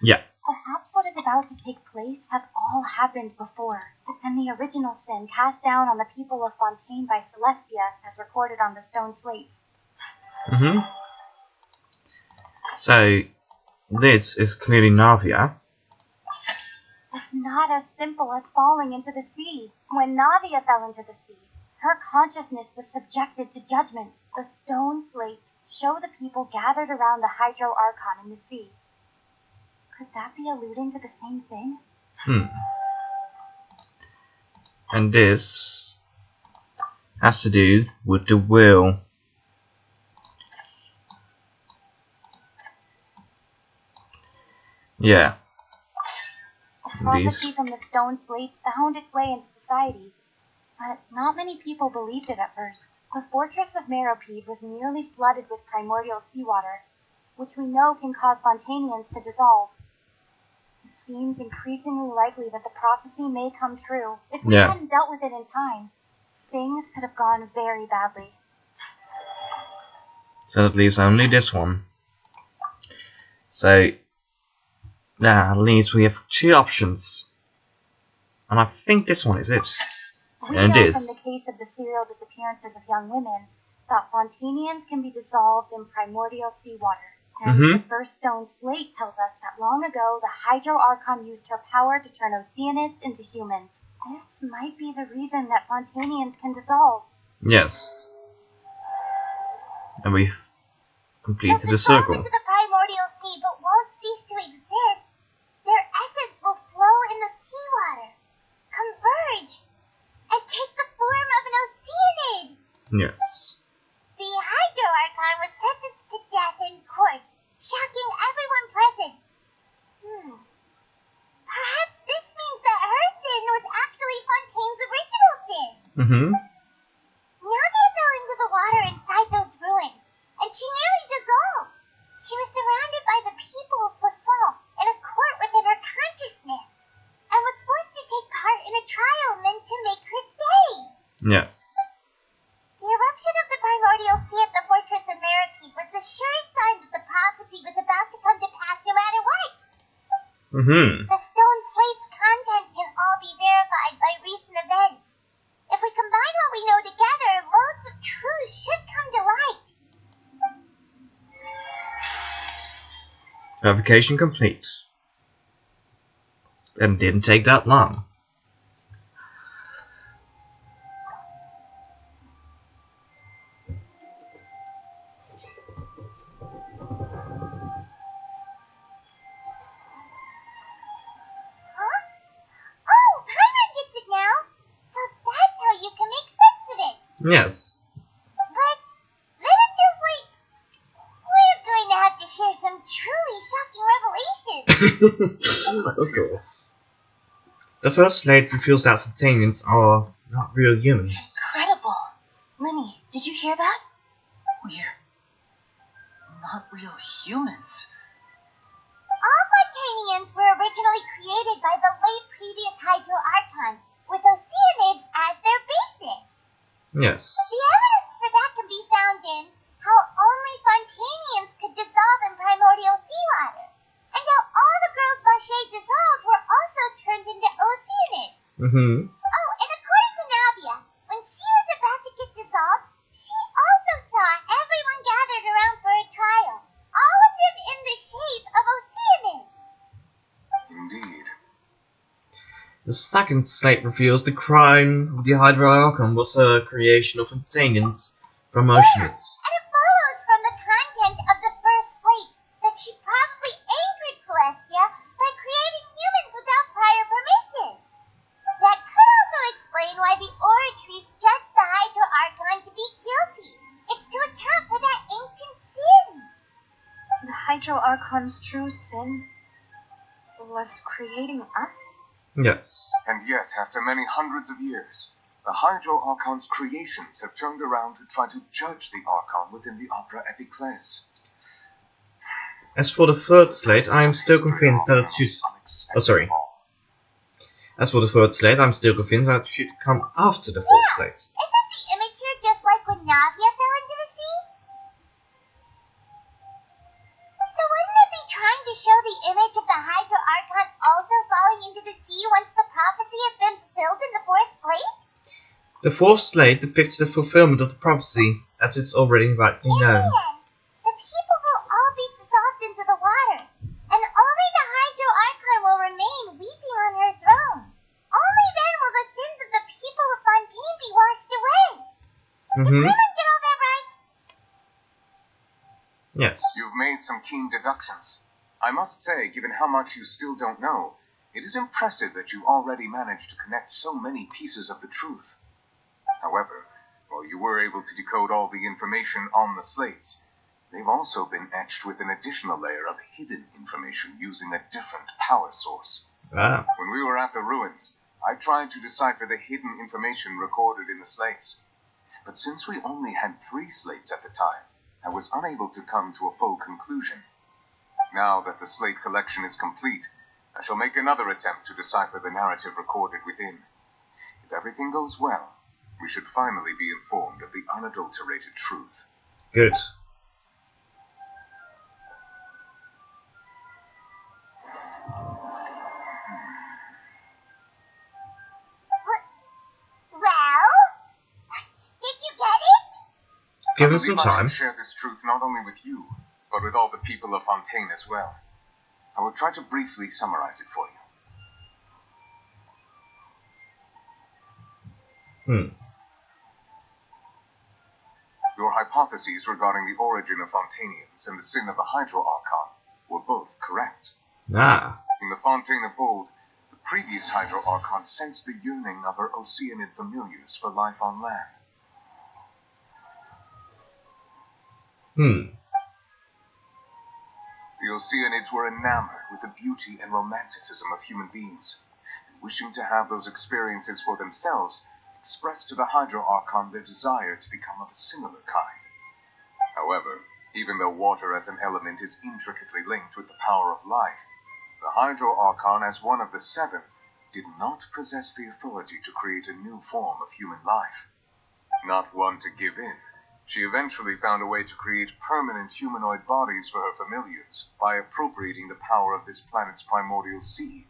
Yeah. Perhaps what is about to take place has all happened before, and the original sin cast down on the people of Fontaine by Celestia, as recorded on the stone slates. So, this is clearly Navia. It's not as simple as falling into the sea. When Navia fell into the sea, her consciousness was subjected to judgment. The stone slates show the people gathered around the Hydro Archon in the sea. Could that be alluding to the same thing? And this has to do with the will. Yeah. The prophecy from the stone slates found its way into society, but not many people believed it at first. The fortress of Meropide was nearly flooded with primordial seawater, which we know can cause Fontanians to dissolve. It seems increasingly likely that the prophecy may come true. If we hadn't dealt with it in time, things could have gone very badly. So that leaves only this one. So, that leaves we have two options. And I think this one is it. We and know it is. from the case of the serial disappearances of young women that Fontanians can be dissolved in primordial seawater. And the first stone slate tells us that long ago the Hydro Archon used her power to turn Oceanids into humans. This might be the reason that Fontanians can dissolve. Yes. And we've completed the circle. Into the primordial sea, but won't cease to exist. Their essence will flow in the seawater, converge, and take the form of an Oceanid. Yes. The Hydro Archon was sentenced to death in court, shocking everyone present. Perhaps this means that her sin was actually Fontaine's original sin. Navia fell into the water inside those ruins, and she nearly dissolved. She was surrounded by the people of Poisson in a court within her consciousness, and was forced to take part in a trial meant to make her stay. Yes. The eruption of the primordial sea at the fortress of Meropide was the surest sign that the prophecy was about to come to pass no matter what. The stone slate's contents can all be verified by recent events. If we combine what we know together, loads of truths should come to light. Verification complete. And didn't take that long. Oh, Paimon gets it now! So that's how you can make sense of it! Yes. But then it feels like we're going to have to share some truly shocking revelations! Of course. The first slate reveals that Fontanians are not real humans. Incredible! Linny, did you hear that? We're not real humans. All Fontanians were originally created by the late previous Hydro Archon, with Oceanids Yes. The evidence for that can be found in how only Fontanians could dissolve in primordial seawater, and how all the girls Vacher dissolved were also turned into oceanids. Mm-hmm. Oh, and according to Navia, when she was about to get dissolved, she also saw everyone gathered around for a trial, all of them in the shape of oceanids. Indeed. The second slate reveals the crime of the Hydra Archon was her creation of Fontanians from oceanids. And it follows from the content of the first slate that she probably angered Celestia by creating humans without prior permission. That could also explain why the Oratrice judged the Hydro Archon to be guilty. It's to account for that ancient sin. The Hydro Archon's true sin was creating us? Yes. And yet, after many hundreds of years, the Hydro Archon's creations have turned around to try to judge the Archon within the Opera Epiclese. As for the third slate, I am still convinced that it should... Oh, sorry. As for the third slate, I'm still convinced that it should come after the fourth slate. Isn't the image here just like when Navia fell into the sea? So wouldn't it be trying to show the image of the Hydro Archon also falling into the sea once the prophecy has been fulfilled in the fourth slate? The fourth slate depicts the fulfillment of the prophecy, as it's already rightly known. The people will all be dissolved into the waters, and only the Hydro Archon will remain weeping on her throne. Only then will the sins of the people of Fontaine be washed away. Did Paimon get all that right? Yes. You've made some keen deductions. I must say, given how much you still don't know, it is impressive that you already managed to connect so many pieces of the truth. However, while you were able to decode all the information on the slates, they've also been etched with an additional layer of hidden information using a different power source. Ah. When we were at the ruins, I tried to decipher the hidden information recorded in the slates. But since we only had 3 slates at the time, I was unable to come to a full conclusion. Now that the slate collection is complete, I shall make another attempt to decipher the narrative recorded within. If everything goes well, we should finally be informed of the unadulterated truth. Good. Well? Did you get it? Give him some I time. should share this truth not only with you, but with all the people of Fontaine as well. I will try to briefly summarize it for you. Your hypotheses regarding the origin of Fontanians and the sin of the Hydro Archon were both correct. Ah. In the Fontaine of old, the previous Hydro Archon sensed the yearning of her Oceanid familiars for life on land. The Oceanids were enamored with the beauty and romanticism of human beings, and wishing to have those experiences for themselves, expressed to the Hydro Archon their desire to become of a similar kind. However, even though water as an element is intricately linked with the power of life, the Hydro Archon, as one of the 7, did not possess the authority to create a new form of human life. Not one to give in, she eventually found a way to create permanent humanoid bodies for her familiars by appropriating the power of this planet's primordial sea.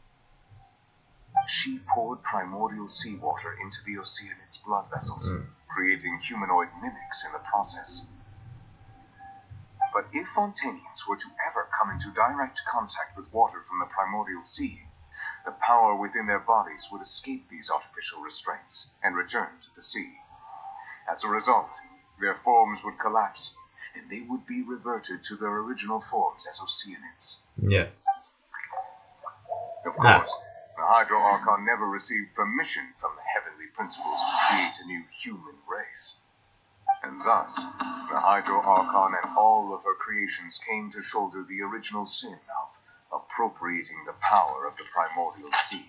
She poured primordial seawater into the Oceanid's blood vessels, creating humanoid mimics in the process. But if Fontanians were to ever come into direct contact with water from the primordial sea, the power within their bodies would escape these artificial restraints and return to the sea. As a result, their forms would collapse, and they would be reverted to their original forms as Oceanids. Yes. Of course, the Hydro Archon never received permission from the heavenly principles to create a new human race. And thus, the Hydro Archon and all of her creations came to shoulder the original sin of appropriating the power of the primordial sea.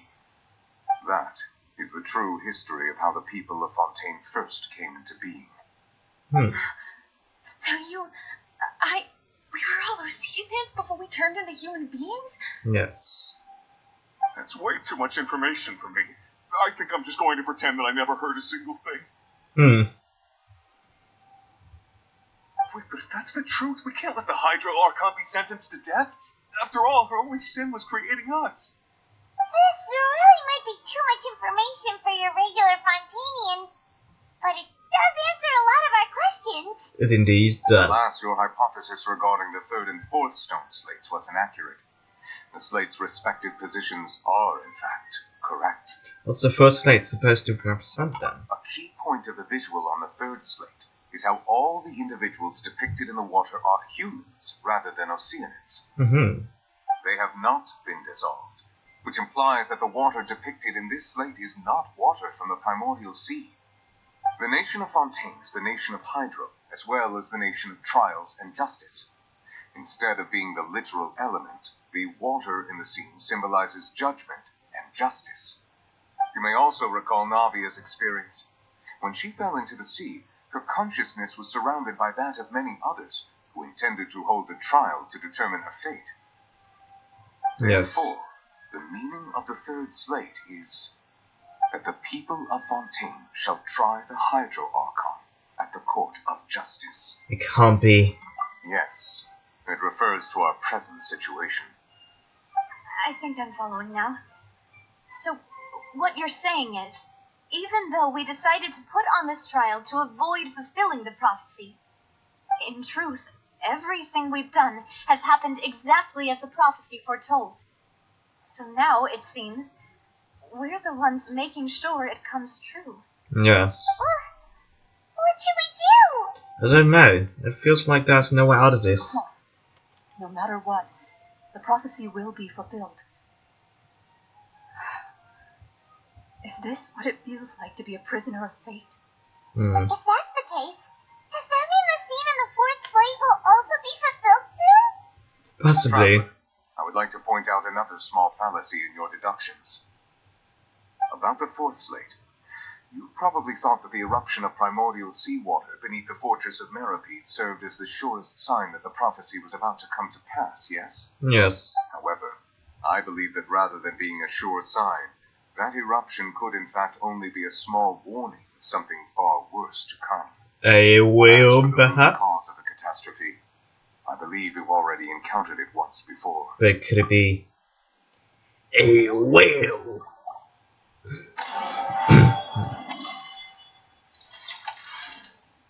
That is the true history of how the people of Fontaine first came into being. So we were all Oceanids before we turned into human beings? Yes. That's way too much information for me. I think I'm just going to pretend that I never heard a single thing. That's the truth. We can't let the Hydro Archon be sentenced to death. After all, her only sin was creating us. This really might be too much information for your regular Fontanian, but it does answer a lot of our questions. It indeed does. Alas, your hypothesis regarding the third and fourth stone slates was inaccurate. The slates' respective positions are, in fact, correct. What's the first slate supposed to represent then? A key point of the visual on the third slate is how all the individuals depicted in the water are humans rather than Oceanids. Mm-hmm. They have not been dissolved, which implies that the water depicted in this slate is not water from the primordial sea. The nation of Fontaine is the nation of Hydro, as well as the nation of Trials and Justice. Instead of being the literal element, the water in the scene symbolizes judgment and justice. You may also recall Navia's experience. When she fell into the sea, her consciousness was surrounded by that of many others who intended to hold a trial to determine her fate. Yes. Therefore, the meaning of the third slate is that the people of Fontaine shall try the Hydro Archon at the court of justice. It can't be. Yes, it refers to our present situation. I think I'm following now. So, what you're saying is, even though we decided to put on this trial to avoid fulfilling the prophecy, in truth, everything we've done has happened exactly as the prophecy foretold. So now, it seems, we're the ones making sure it comes true. Yes. What should we do? I don't know. It feels like there's no way out of this. No matter what, the prophecy will be fulfilled. Is this what it feels like to be a prisoner of fate? Hmm. If that's the case, does that mean the scene in the fourth slate will also be fulfilled soon? Possibly. Traveler, I would like to point out another small fallacy in your deductions. About the fourth slate, you probably thought that the eruption of primordial seawater beneath the fortress of Meripede served as the surest sign that the prophecy was about to come to pass, yes? Yes. However, I believe that rather than being a sure sign, that eruption could in fact only be a small warning of something far worse to come. A whale, As for the root perhaps? cause of the catastrophe, I believe we've already encountered it once before. But could it be a whale?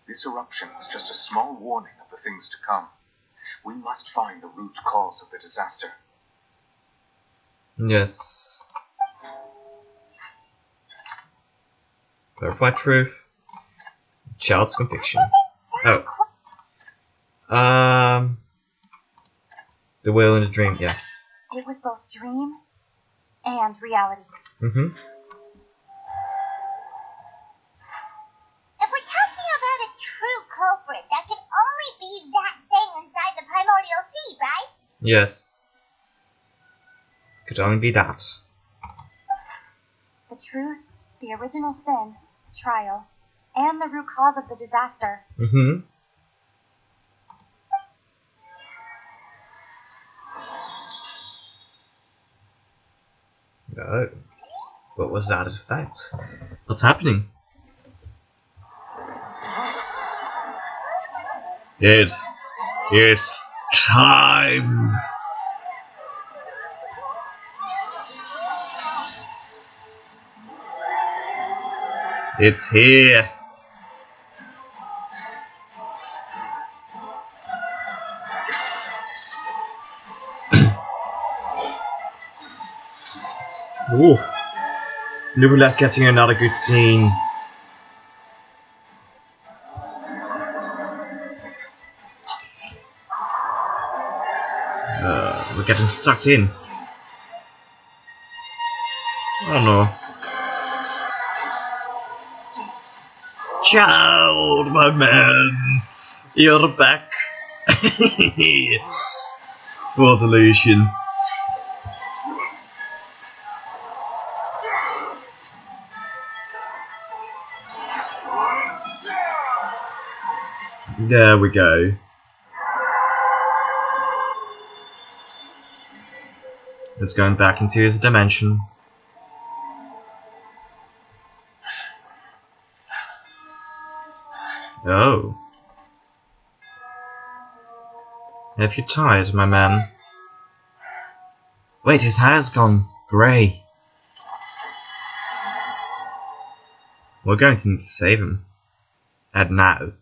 This eruption was just a small warning of the things to come. We must find the root cause of the disaster. Yes. Verify truth. Child's conviction. Oh. The whale in the dream, yeah. It was both dream and reality. Mm-hmm. If we're talking about a true culprit, that could only be that thing inside the primordial sea, right? Yes. Could only be that. The truth, the original sin, the trial, and the root cause of the disaster. Mm-hmm. Oh. What was that effect? What's happening? It is time. It's here. Ooh. Never left getting another good scene. We're getting sucked in. Oh no. Child, my man. You're back. For delusion. There we go. It's going back into his dimension. Oh. Have you tired, my man? Wait, his hair's gone grey. We're going to need to save him. And now. That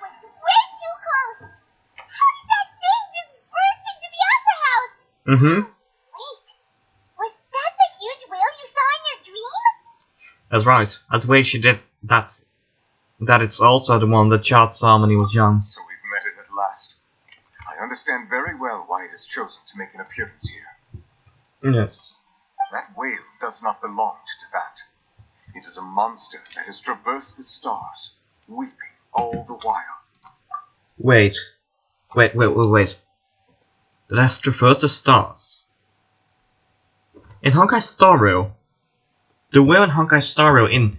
was way too close! How did that thing just burst into the opera house? Mm-hmm. Wait, was that the huge whale you saw in your dream? That's right. And the way she did that it's also the one that Chad saw when he was young. So we've met it at last. I understand very well why it has chosen to make an appearance here. Yes. That whale does not belong to Teyvat. It is a monster that has traversed the stars, weeping all the while. Wait. That has traversed the stars. In Honkai Star Rail, the whale in Honkai Star Rail in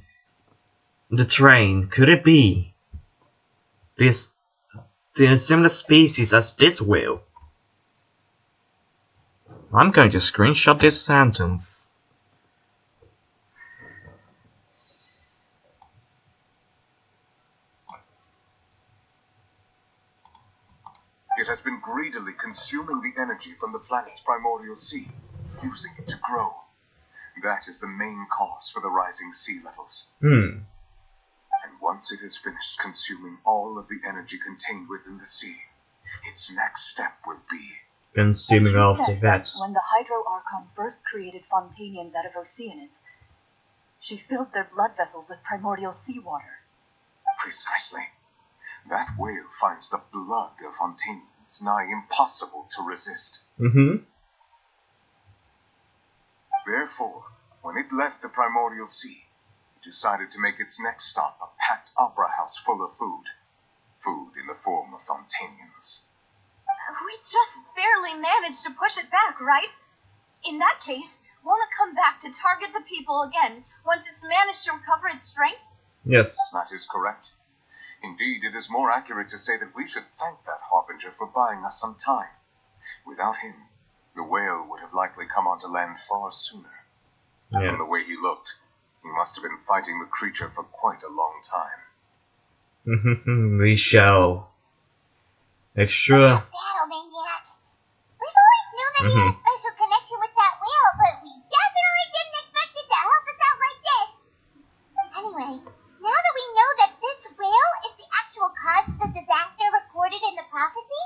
the train, could it be the similar species as this whale? I'm going to screenshot this sentence. It has been greedily consuming the energy from the planet's primordial sea, using it to grow. That is the main cause for the rising sea levels. And once it has finished consuming all of the energy contained within the sea, its next step will be consuming all of Said Teyvat. When the Hydro Archon first created Fontanians out of Oceanids, she filled their blood vessels with primordial seawater. Precisely. That whale finds the blood of Fontanians nigh impossible to resist. Therefore, when it left the primordial sea, it decided to make its next stop a packed opera house full of food. Food in the form of Fontanians. We just barely managed to push it back, right? In that case, won't it come back to target the people again once it's managed to recover its strength? Yes. That is correct. Indeed, it is more accurate to say that we should thank that Harbinger for buying us some time. Without him, the whale would have likely come onto land far sooner. Yes. From the way he looked, he must have been fighting the creature for quite a long time. We shall make sure. Battle maniac. We've always known that he had a special connection with that whale, but we definitely didn't expect it to help us out like this. Anyway, now that we know that this whale is the actual cause of the disaster recorded in the prophecy,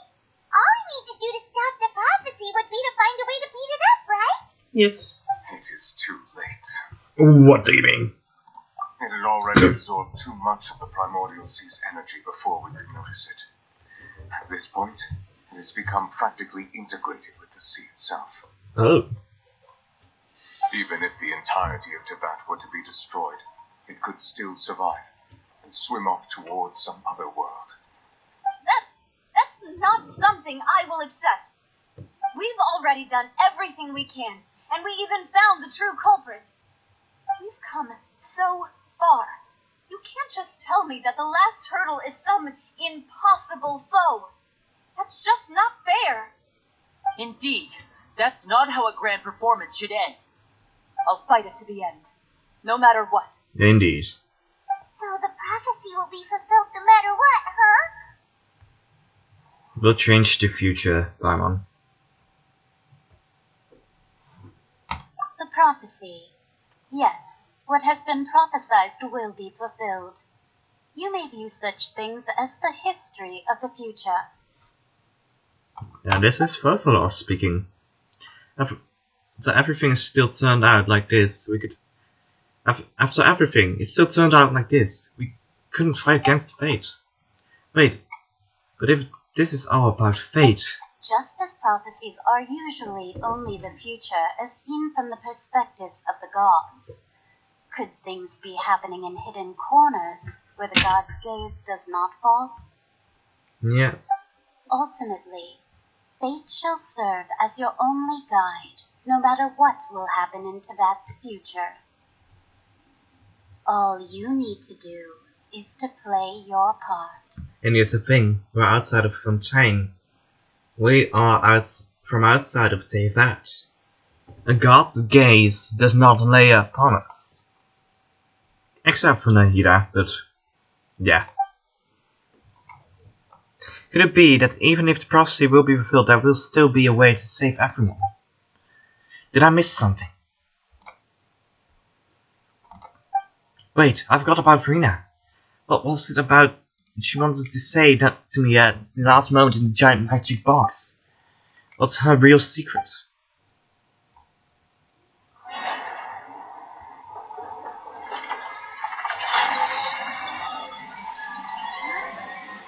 all we need to do to stop the prophecy would be to find a way to beat it up, right? Yes. It is too late. What do you mean? It had already absorbed too much of the primordial sea's energy before we could notice it. At this point, it has become practically integrated with the sea itself. Oh. Even if the entirety of Teyvat were to be destroyed, it could still survive and swim off towards some other world. That's not something I will accept. We've already done everything we can, and we even found the true culprit. We've come so far. You can't just tell me that the last hurdle is some impossible foe. That's just not fair. Indeed, that's not how a grand performance should end. I'll fight it to the end, no matter what. Indeed. So the prophecy will be fulfilled no matter what, huh? We'll change the future, Paimon. The prophecy. Yes, what has been prophesied will be fulfilled. You may view such things as the history of the future. Yeah, this is Fusselos speaking. So everything still turned out like this. We could... After everything, it still turned out like this. We couldn't fight against fate. Wait, but if this is all about fate... Just as prophecies are usually only the future as seen from the perspectives of the gods, could things be happening in hidden corners where the god's gaze does not fall? Yes. Ultimately, fate shall serve as your only guide, no matter what will happen in Teyvat's future. All you need to do is to play your part. And here's the thing, we're outside of Fontaine. We are from outside of Teyvat. A god's gaze does not lay upon us. Except for Nahida, but Yeah. Could it be that even if the prophecy will be fulfilled, there will still be a way to save everyone? Did I miss something? Wait, I forgot about Verena. What was it about she wanted to say that to me at the last moment in the giant magic box? What's her real secret?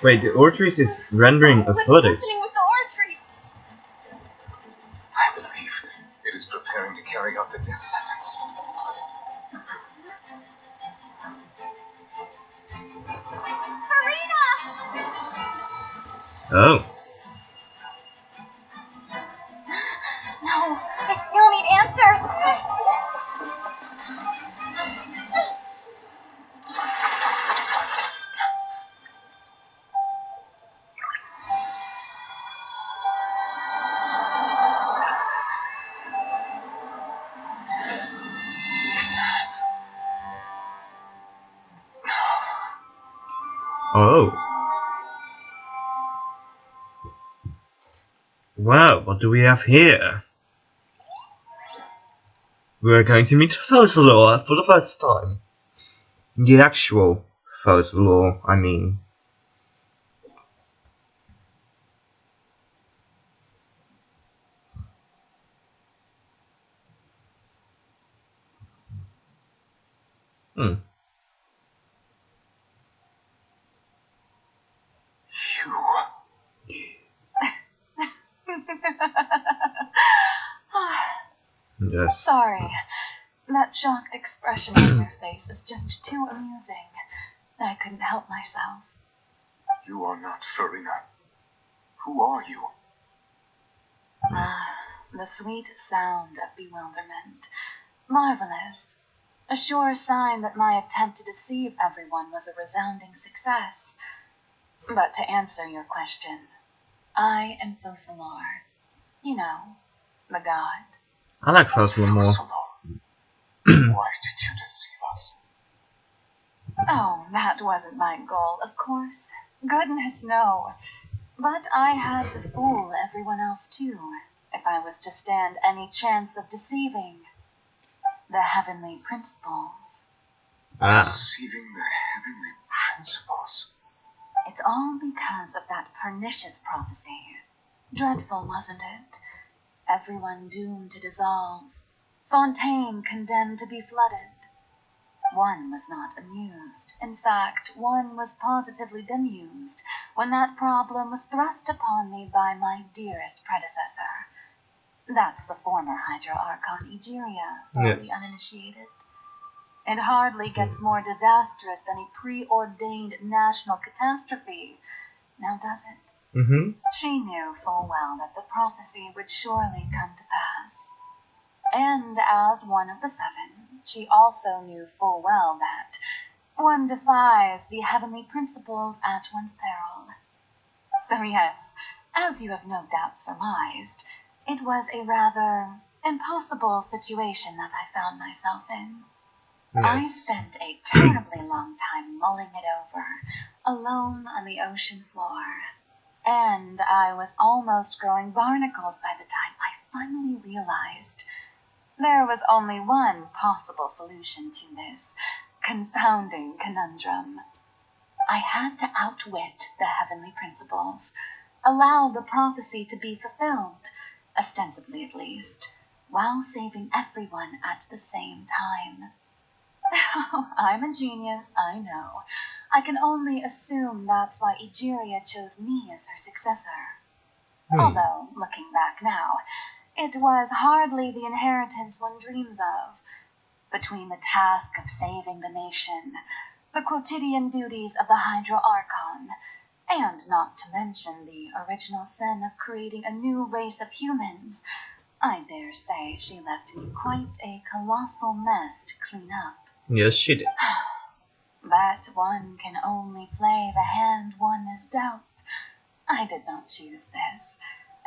Wait, the Ortrees is rendering a footage. What's happening with the Archries? I believe it is preparing to carry out the death sentence. Farina! Oh. No, I still need answers. Oh. Wow, what do we have here? We're going to meet Fossilor for the first time. The actual Fossilor, I mean. Hmm. Yes. Sorry. That shocked expression on your face is just too amusing. I couldn't help myself. You are not Farina. Who are you? The sweet sound of bewilderment. Marvelous. A sure sign that my attempt to deceive everyone was a resounding success. But to answer your question, I am Fossilor. You know, the god. I like Fossilor more. Why did you deceive us? Oh, that wasn't my goal, of course. Goodness, no. But I had to fool everyone else too, if I was to stand any chance of deceiving the heavenly principles. Deceiving the heavenly principles? It's all because of that pernicious prophecy. Dreadful, wasn't it? Everyone doomed to dissolve. Fontaine condemned to be flooded. One was not amused. In fact, one was positively bemused when that problem was thrust upon me by my dearest predecessor. That's the former Hydra Archon Egeria, for the Yes. uninitiated. It hardly gets more disastrous than a preordained national catastrophe, now does it? She knew full well that the prophecy would surely come to pass. And as one of the seven, she also knew full well that one defies the heavenly principles at one's peril. So yes, as you have no doubt surmised, it was a rather impossible situation that I found myself in. I spent a terribly long time mulling it over, alone on the ocean floor. And I was almost growing barnacles by the time I finally realized there was only one possible solution to this confounding conundrum. I had to outwit the heavenly principles, allow the prophecy to be fulfilled, ostensibly at least, while saving everyone at the same time. I'm a genius, I know. I can only assume that's why Egeria chose me as her successor. Although, looking back now, it was hardly the inheritance one dreams of. Between the task of saving the nation, the quotidian duties of the Hydra Archon, and not to mention the original sin of creating a new race of humans, I dare say she left me quite a colossal mess to clean up. Yes, she did. But one can only play the hand one is dealt. I did not choose this,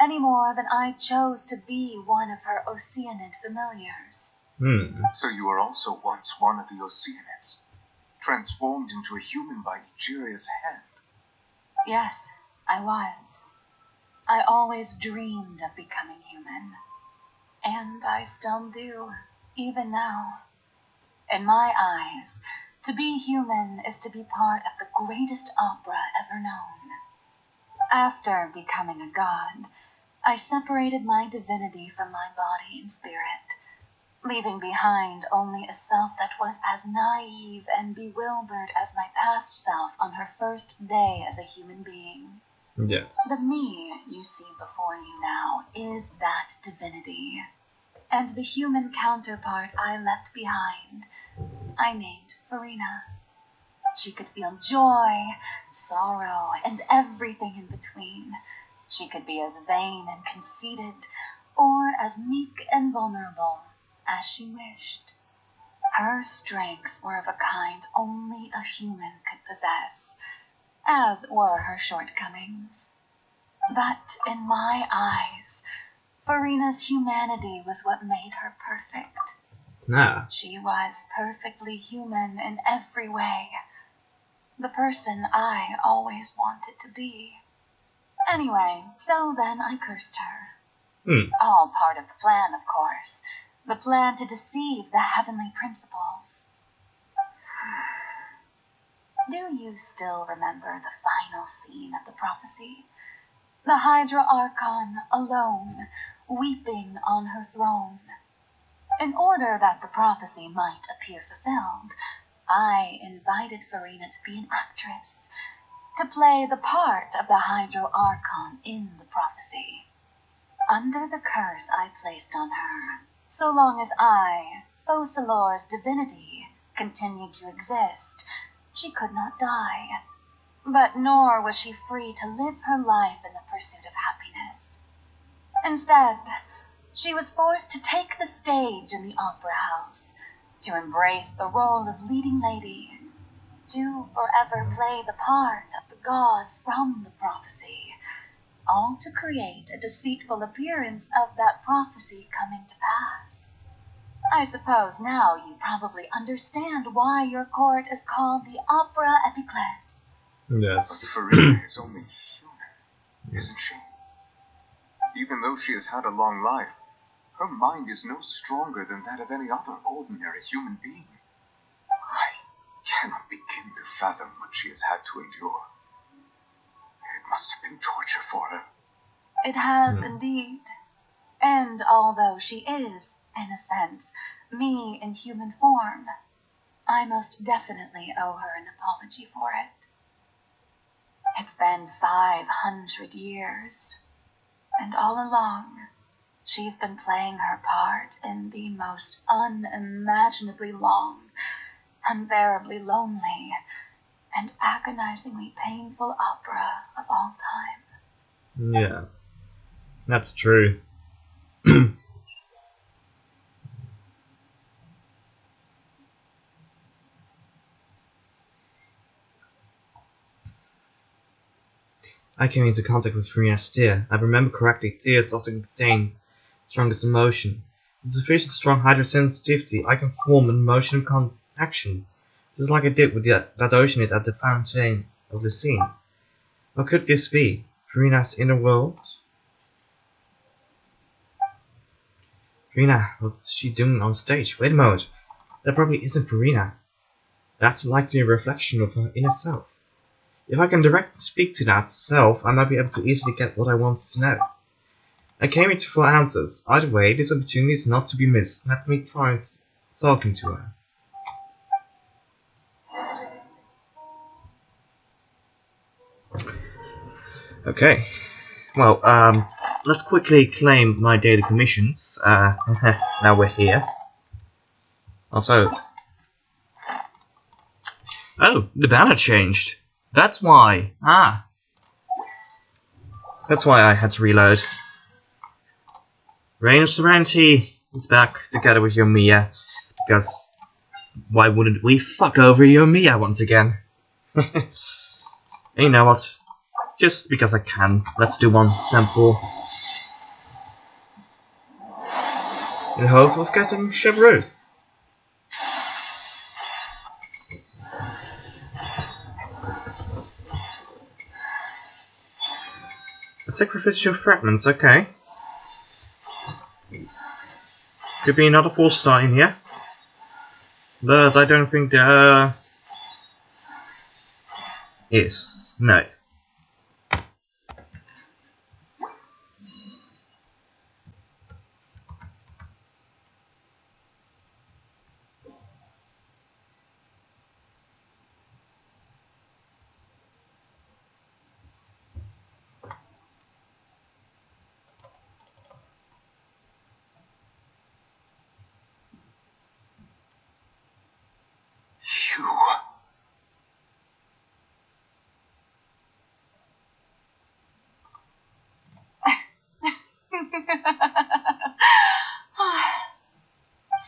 any more than I chose to be one of her Oceanid familiars. So you were also once one of the Oceanids? transformed into a human by Ejiria's hand. Yes, I was. I always dreamed of becoming human. And I still do, even now. In my eyes, to be human is to be part of the greatest opera ever known. After becoming a god, I separated my divinity from my body and spirit, leaving behind only a self that was as naive and bewildered as my past self on her first day as a human being. Yes. The me you see before you now is that divinity, and the human counterpart I left behind, I named Farina. She could feel joy, sorrow, and everything in between. She could be as vain and conceited, or as meek and vulnerable as she wished. Her strengths were of a kind only a human could possess, as were her shortcomings. But in my eyes, Farina's humanity was what made her perfect. Nah. She was perfectly human in every way. The person I always wanted to be. Anyway, so then I cursed her. All part of the plan, of course. The plan to deceive the heavenly principles. Do you still remember the final scene of the prophecy? The Hydra Archon alone, weeping on her throne. In order that the prophecy might appear fulfilled, I invited Farina to be an actress, to play the part of the Hydro Archon in the prophecy. Under the curse I placed on her, so long as I, Focalor's divinity, continued to exist, she could not die. But nor was she free to live her life in the pursuit of happiness. Instead, she was forced to take the stage in the opera house, to embrace the role of leading lady, to forever play the part of the god from the prophecy, all to create a deceitful appearance of that prophecy coming to pass. I suppose now you probably understand why your court is called the Opera Epiclese. Yes. But Farina is only human, isn't she? Even though she has had a long life, her mind is no stronger than that of any other ordinary human being. I cannot begin to fathom what she has had to endure. It must have been torture for her. It has indeed. And although she is, in a sense, me in human form, I most definitely owe her an apology for it. It's been 500 years, and all along, she's been playing her part in the most unimaginably long, unbearably lonely, and agonizingly painful opera of all time. Yeah, that's true. I came into contact with Farina's tear. I remember correctly, tears often contain strongest emotion. With sufficient strong hydrosensitivity, I can form an emotional connection, just like I did with that oceanid at the fontain of the scene. What could this be? Farina's inner world? Farina, what's she doing on stage? Wait a moment. That probably isn't Farina. That's likely a reflection of her inner self. If I can directly speak to that self, I might be able to easily get what I want to know. I came here for answers. Either way, this opportunity is not to be missed. Let me try talking to her. Okay. Well, let's quickly claim my daily commissions. Now we're here. Also... Oh, the banner changed. That's why. That's why I had to reload. Reign of Serenity is back together with Yomiya. Because why wouldn't we fuck over Yomiya once again? And you know what? Just because I can, let's do one sample. In hope of getting Chevreuse. Sacrificial fragments, okay. Could be another 4-star in here. But I don't think there is. No.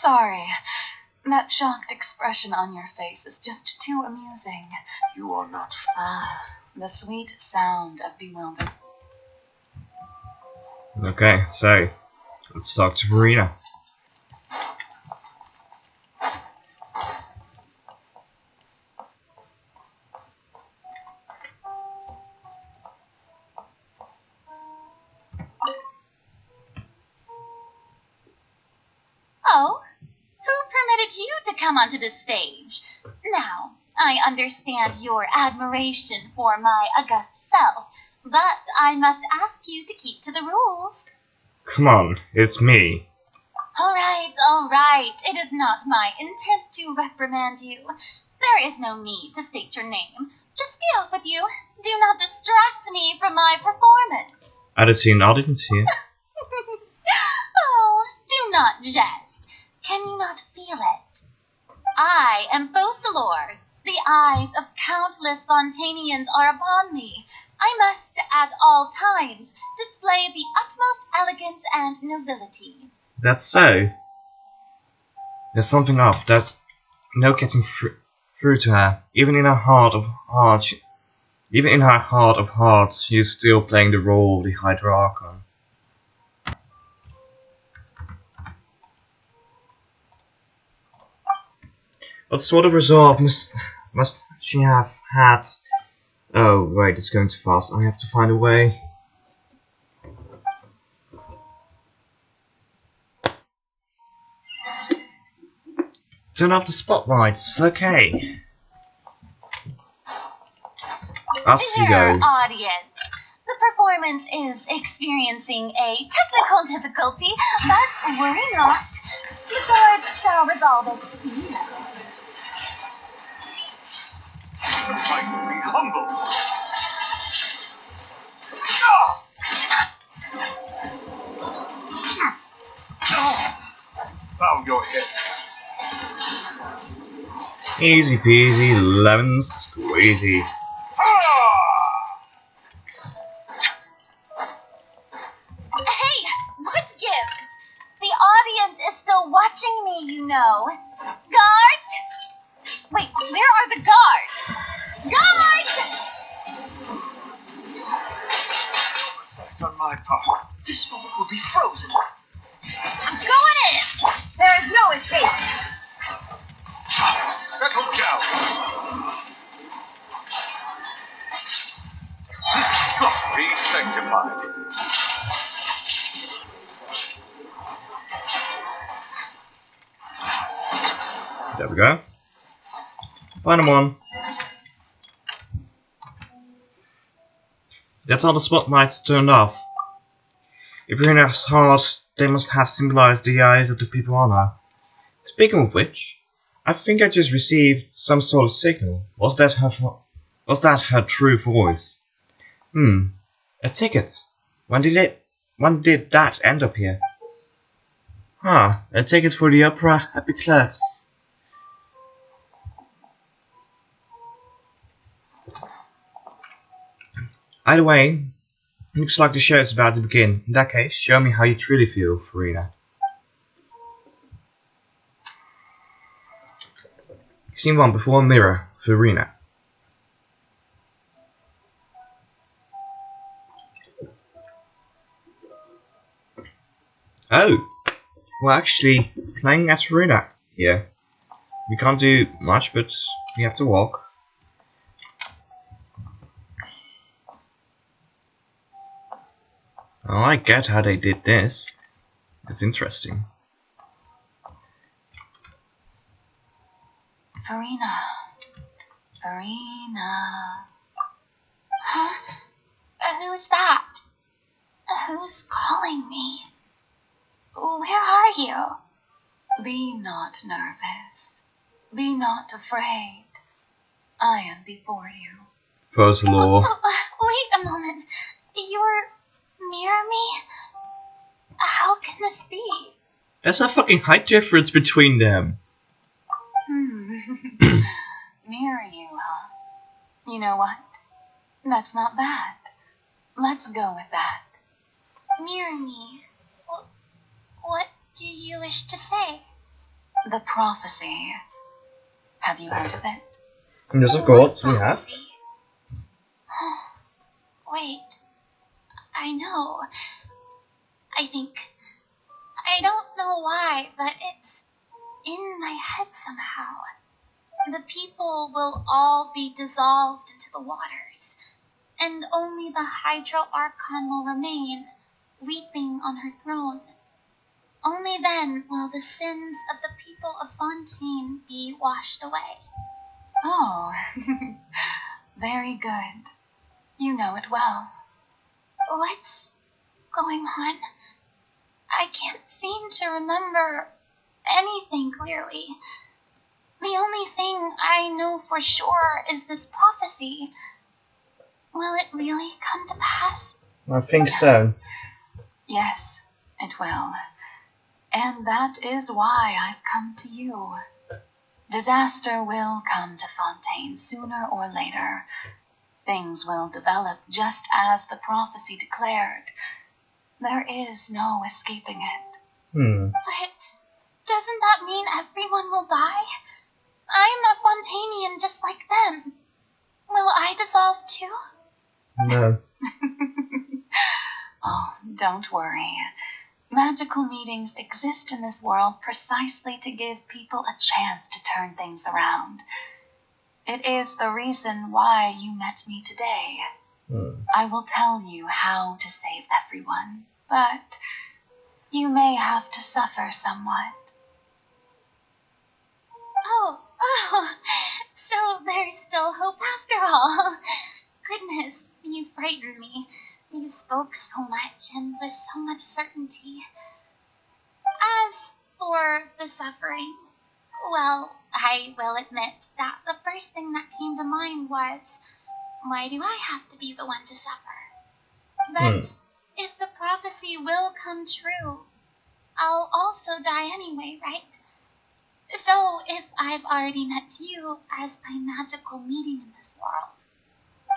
Sorry. That shocked expression on your face is just too amusing. You are not. The sweet sound of bewilderment. Okay, so let's talk to Verena. Oh, who permitted you to come onto the stage? Now, I understand your admiration for my august self, but I must ask you to keep to the rules. Come on, it's me. All right. It is not my intent to reprimand you. There is no need to state your name. Just be off with you. Do not distract me from my performance. I didn't see an audience here. Oh, do not jest. Can you not feel it? I am Focalor. The eyes of countless Fontainians are upon me. I must, at all times, display the utmost elegance and nobility. That's so. There's something off. There's no getting through to her. Even in her heart of hearts, she's still playing the role of the Hydra Archon. What sort of resolve must she have had? Oh, wait, it's going too fast. I have to find a way. Turn off the spotlights. Okay. Off you Dear go. audience, the performance is experiencing a technical difficulty, but worry not. The guards shall resolve it soon. Might be humbled. Bow your head. Easy peasy, lemon squeezy. Hey, what gives? The audience is still watching me, you know. Guards? Wait, where are the guards? Guards! On my part, this moment will be frozen. I'm going in! There is no escape! Settle down. Be sanctified. There we go. Final one. That's all the spotlights turned off. If you're in her heart, they must have symbolized the eyes of the people on her. Speaking of which, I think I just received some sort of signal. Was that her true voice? A ticket. When did that end up here? Huh, a ticket for the opera Epiclipse. Either way, looks like the show is about to begin. In that case, show me how you truly feel, Verena. Scene 1, before a mirror, Verena. Oh, we're actually playing as Verena here. We can't do much, but we have to walk. Oh, I get how they did this. It's interesting. Farina. Huh? Who's that? Who's calling me? Where are you? Be not nervous. Be not afraid. I am before you. First law. Wait a moment. You're near me? How can this be? There's a fucking height difference between them. Near you, huh? You know what? That's not bad. Let's go with that. Near me? What do you wish to say? The prophecy. Have you heard of it? Yes, of course, we have. Wait. I know. I think... I don't know why, but it's in my head somehow. The people will all be dissolved into the waters, and only the Archon will remain, weeping on her throne. Only then will the sins of the people of Fontaine be washed away. Oh, very good. You know it well. What's going on? I can't seem to remember anything clearly. The only thing I know for sure is this prophecy. Will it really come to pass? I think so. Yes, it will. And that is why I've come to you. Disaster will come to Fontaine sooner or later. Things will develop just as the prophecy declared. There is no escaping it. But doesn't that mean everyone will die? I'm a Fontainian just like them. Will I dissolve too? No. Oh, don't worry. Magical meetings exist in this world precisely to give people a chance to turn things around. It is the reason why you met me today. I will tell you how to save everyone, but you may have to suffer somewhat. Oh, so there's still hope after all. Goodness, you frightened me. You spoke so much and with so much certainty. As for the suffering, well, I will admit that the first thing that came to mind was, why do I have to be the one to suffer? But if the prophecy will come true, I'll also die anyway, right? So if I've already met you as my magical meeting in this world,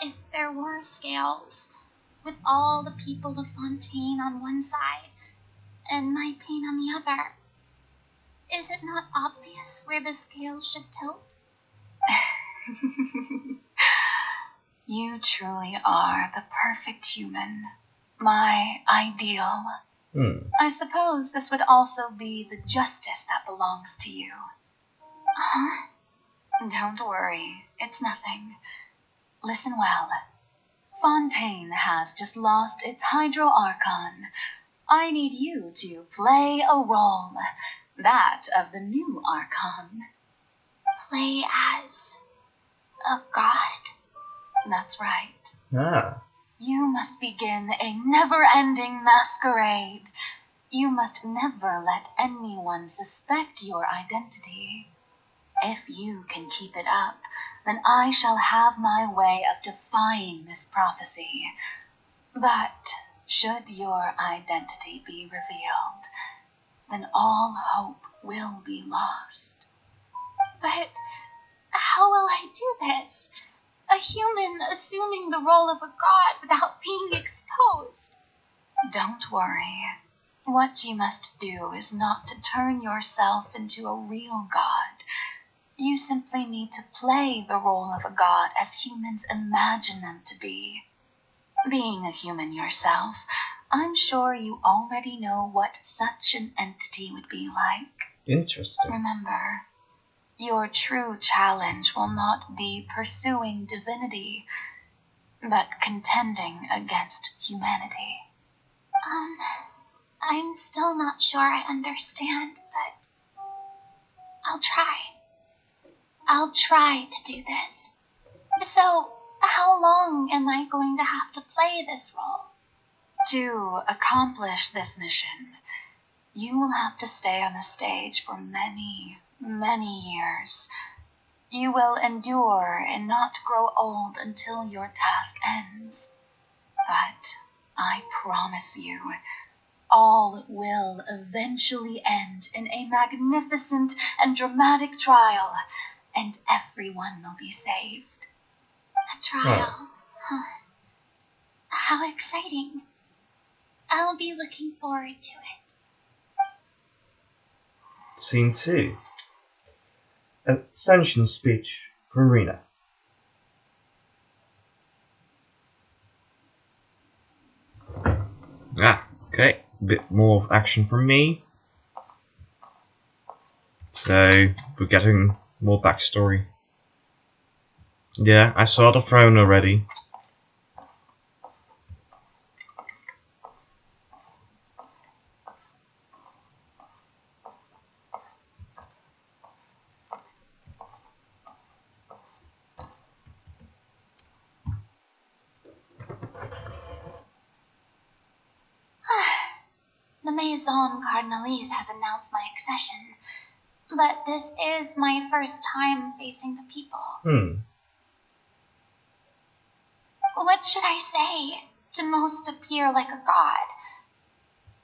if there were scales, with all the people of Fontaine on one side, and my pain on the other, is it not obvious where the scales should tilt? You truly are the perfect human. My ideal. I suppose this would also be the justice that belongs to you. Huh? Don't worry, it's nothing. Listen well. Fontaine has just lost its Archon. I need you to play a role. That of the new Archon. Play as a god? That's right. Ah. You must begin a never-ending masquerade. You must never let anyone suspect your identity. If you can keep it up, then I shall have my way of defying this prophecy. But should your identity be revealed, then all hope will be lost. But how will I do this? A human assuming the role of a god without being exposed. Don't worry. What you must do is not to turn yourself into a real god. You simply need to play the role of a god as humans imagine them to be. Being a human yourself, I'm sure you already know what such an entity would be like. Interesting. Remember, your true challenge will not be pursuing divinity, but contending against humanity. I'm still not sure I understand, but I'll try. I'll try to do this. So, how long am I going to have to play this role? To accomplish this mission, you will have to stay on the stage for many, many years. You will endure and not grow old until your task ends. But I promise you, all will eventually end in a magnificent and dramatic trial, and everyone will be saved. A trial? Huh. How exciting. I'll be looking forward to it. Scene 2. Ascension speech for Arena. Okay. A bit more of action from me. So, we're getting more backstory. Yeah, I saw the throne already. The Maison Cardinalise has announced my accession, but this is my first time facing the people. What should I say to most appear like a god?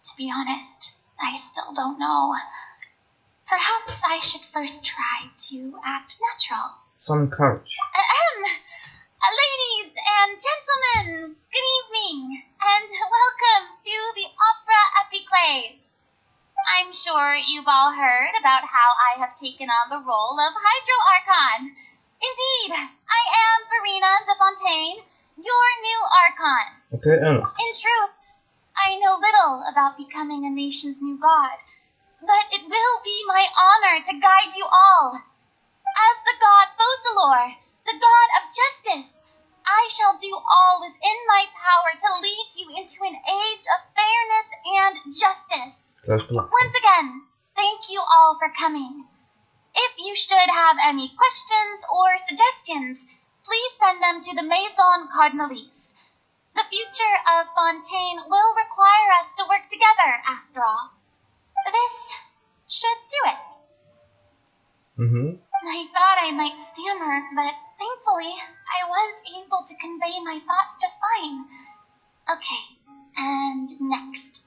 To be honest, I still don't know. Perhaps I should first try to act natural. Some courage. Ladies and gentlemen, good evening, and welcome to the Opera Epiclese. I'm sure you've all heard about how I have taken on the role of Archon. Indeed, I am Verena de Fontaine, your new Archon. Okay, Ernest. In truth, I know little about becoming a nation's new god, but it will be my honor to guide you all. As the god Focalor, the god of justice, I shall do all within my power to lead you into an age of fairness and justice. Once again, thank you all for coming. If you should have any questions or suggestions, please send them to the Maison Cardinalise. The future of Fontaine will require us to work together, after all. This should do it. I thought I might stammer, but thankfully, I was able to convey my thoughts just fine. Okay, and next.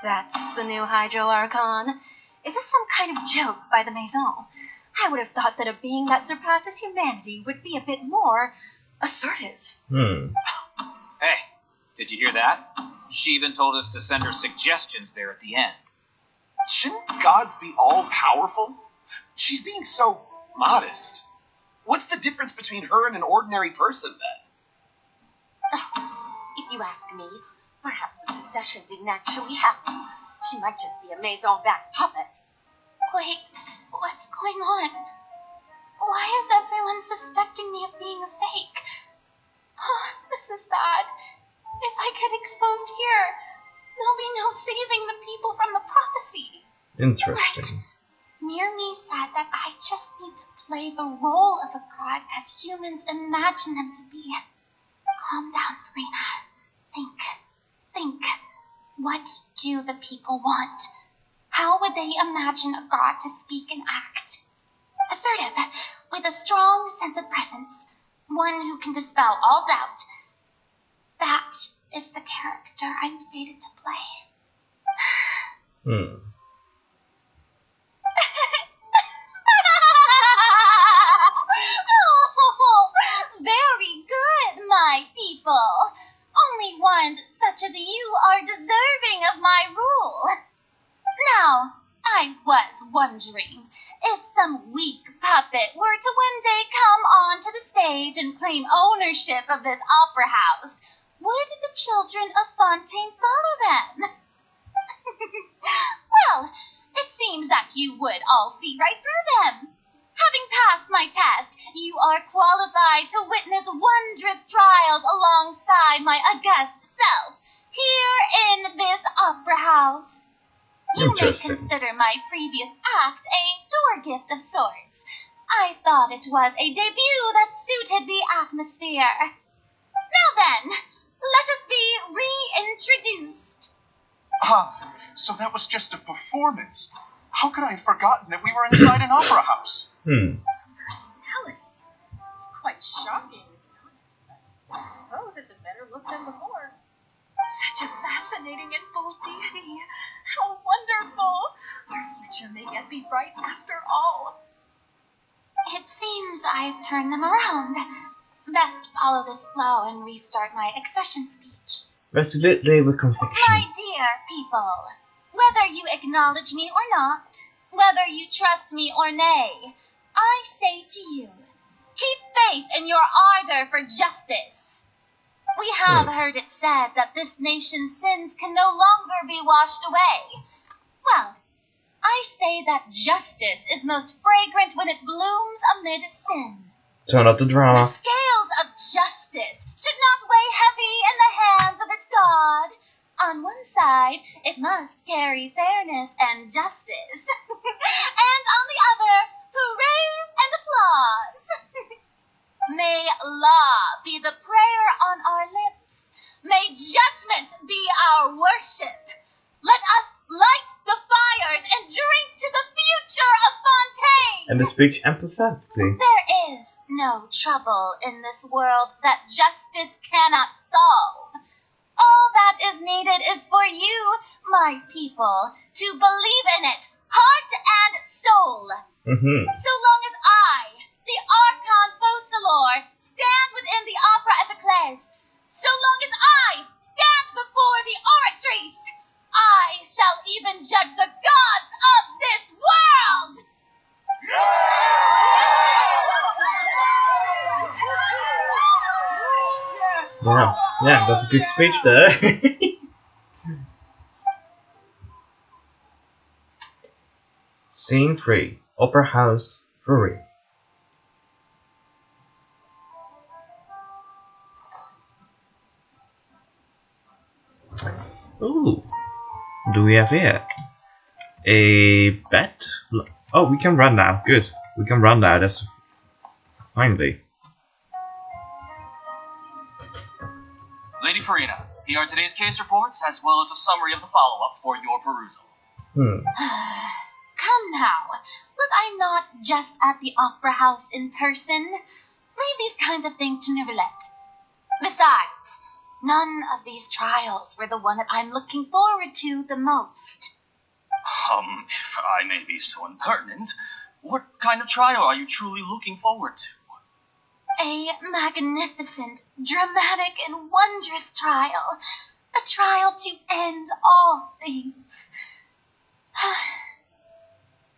That's the new Hydro Archon. Is this some kind of joke by the Maison? I would have thought that a being that surpasses humanity would be a bit more assertive. Hey, did you hear that? She even told us to send her suggestions there at the end. Shouldn't gods be all-powerful? She's being so modest. What's the difference between her and an ordinary person, then? If you ask me, perhaps the succession didn't actually happen. She might just be a Maison-backed puppet. Wait, what's going on? Why is everyone suspecting me of being a fake? Oh, this is bad. If I get exposed here, there'll be no saving the people from the prophecy. Interesting. Mirmi said that I just need to play the role of a god as humans imagine them to be. Calm down, Verena. Think. What do the people want? How would they imagine a god to speak and act? Assertive, with a strong sense of presence. One who can dispel all doubt. That is the character I'm fated to play. Very good, my people. Only ones such as you are deserving of my rule. Now, I was wondering if some weak puppet were to one day come onto the stage and claim ownership of this opera house, would the children of Fontaine follow them? Well, it seems that you would all see right through them. Having passed my test, you are qualified to witness wondrous trials alongside my august self, here in this opera house. You may Interesting. consider my previous act a door gift of sorts. I thought it was a debut that suited the atmosphere. Now then, let us be reintroduced. Ah, so that was just a performance. How could I have forgotten that we were inside an opera house? Personality. It's quite shocking, to be honest, but I suppose it's a better look than before. Such a fascinating and bold deity. How wonderful! Our future may yet be bright after all. It seems I've turned them around. Best follow this flow and restart my accession speech. Resolutely with conviction. My dear people, whether you acknowledge me or not, whether you trust me or nay, I say to you, keep faith in your ardor for justice. We have heard it said that this nation's sins can no longer be washed away. Well, I say that justice is most fragrant when it blooms amid sin. Turn up the The drama. scales of justice should not weigh heavy in the hands of its God. On one side, it must carry fairness and justice, and on the other, praise and applause. May law be the prayer on our lips. May judgment be our worship. Let us light the fires and drink to the future of Fontaine. And the speech empathetically. There is no trouble in this world that justice cannot solve. All that is needed is for you, my people, to believe in it, heart and soul. So long as I, the Archon stand within the opera epiclese, so long as I stand before the oratrice, I shall even judge the gods of this world! Yeah, that's a good speech there. Scene 3. Opera House, Fury. Ooh. What do we have here? A bet? Oh, we can run now. Good. We can run now. That's finally. Lady Farina, here are today's case reports, as well as a summary of the follow-up for your perusal. Come now, was I not just at the opera house in person? Leave these kinds of things to Neuvillette. Besides, none of these trials were the one that I'm looking forward to the most. If I may be so impertinent, what kind of trial are you truly looking forward to? A magnificent, dramatic, and wondrous trial. A trial to end all things.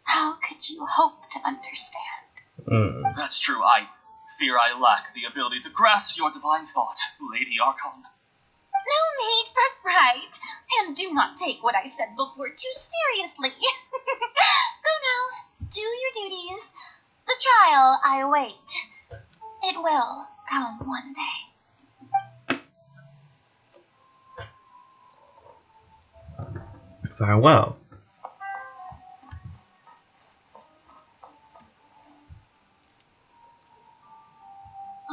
How could you hope to understand? That's true. I fear I lack the ability to grasp your divine thought, Lady Archon. No need for fright, and do not take what I said before too seriously. Go now, do your duties. The trial I await. It will come one day. Farewell.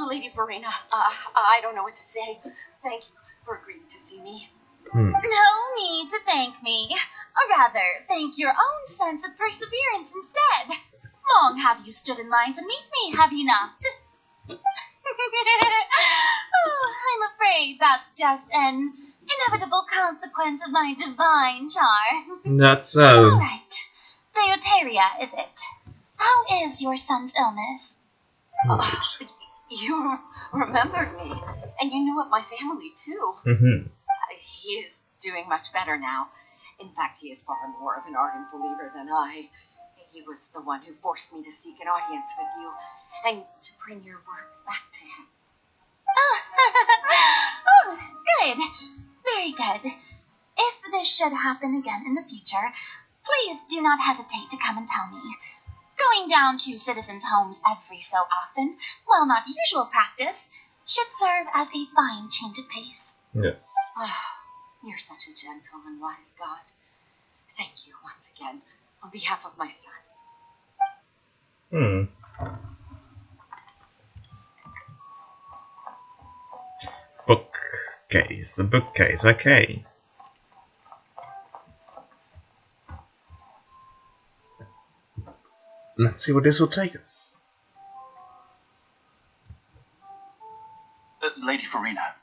Lady Farina, I don't know what to say. Thank you for agreeing to see me. No need to thank me. Or rather, thank your own sense of perseverance instead. Long have you stood in line to meet me, have you not? Oh, I'm afraid that's just an inevitable consequence of my divine charm. That's so. All right. Theoteria, is it? How is your son's illness? You remembered me, and you knew of my family, too. He is doing much better now. In fact, he is far more of an ardent believer than I. He was the one who forced me to seek an audience with you, and to bring your work back to him. Oh, good. Very good. If this should happen again in the future, please do not hesitate to come and tell me. Going down to citizens' homes every so often, while not usual practice, should serve as a fine change of pace. Yes. You're such a gentle and wise God. Thank you once again on behalf of my son. Bookcase, a bookcase, okay. Let's see what this will take us. Lady Farina,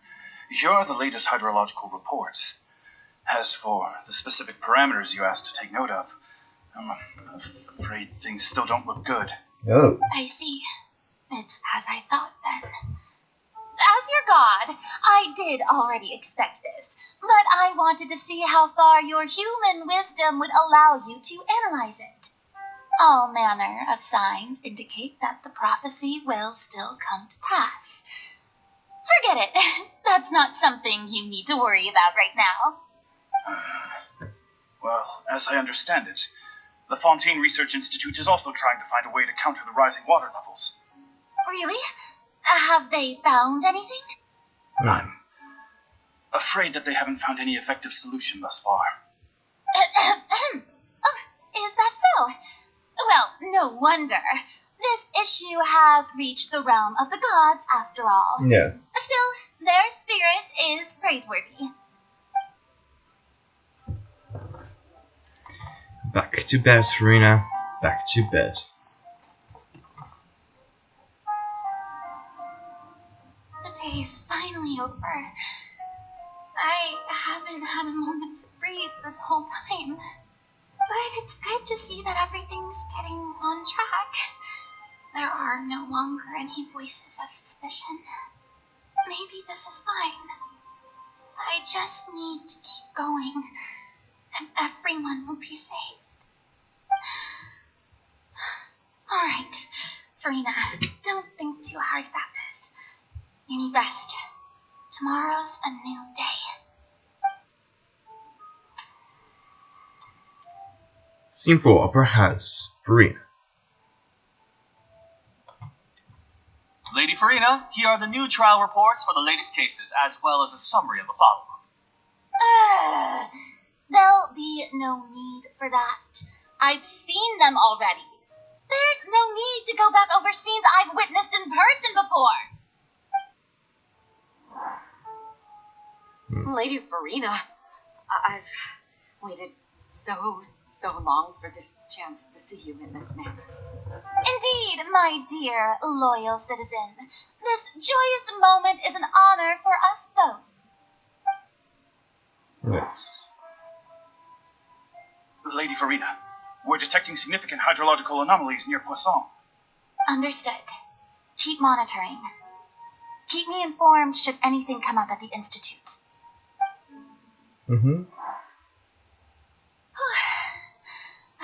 here are the latest hydrological reports. As for the specific parameters you asked to take note of, I'm afraid things still don't look good. Oh. I see. It's as I thought then. As your god, I did already expect this, but I wanted to see how far your human wisdom would allow you to analyze it. All manner of signs indicate that the prophecy will still come to pass. Forget it. That's not something you need to worry about right now. Well, as I understand it, the Fontaine Research Institute is also trying to find a way to counter the rising water levels. Really? Have they found anything? I'm afraid that they haven't found any effective solution thus far. Oh, is that so? Well, no wonder. This issue has reached the realm of the gods after all. Yes. Still, their spirit is praiseworthy. Back to bed, Farina. Back to bed. The day is finally over. I haven't had a moment to breathe this whole time. But it's good to see that everything's getting on track. There are no longer any voices of suspicion. Maybe this is fine. I just need to keep going, and everyone will be saved. Alright, Farina, don't think too hard about this. You need rest. Tomorrow's a new day. Scene 4, Opera House, Farina. Lady Farina, here are the new trial reports for the latest cases, as well as a summary of the follow-up. There'll be no need for that. I've seen them already. There's no need to go back over scenes I've witnessed in person before. Lady Farina, I've waited so long for this chance to see you in this manner. Indeed, my dear, loyal citizen. This joyous moment is an honor for us both. Yes. Lady Farina, we're detecting significant hydrological anomalies near Poisson. Understood. Keep monitoring. Keep me informed should anything come up at the Institute.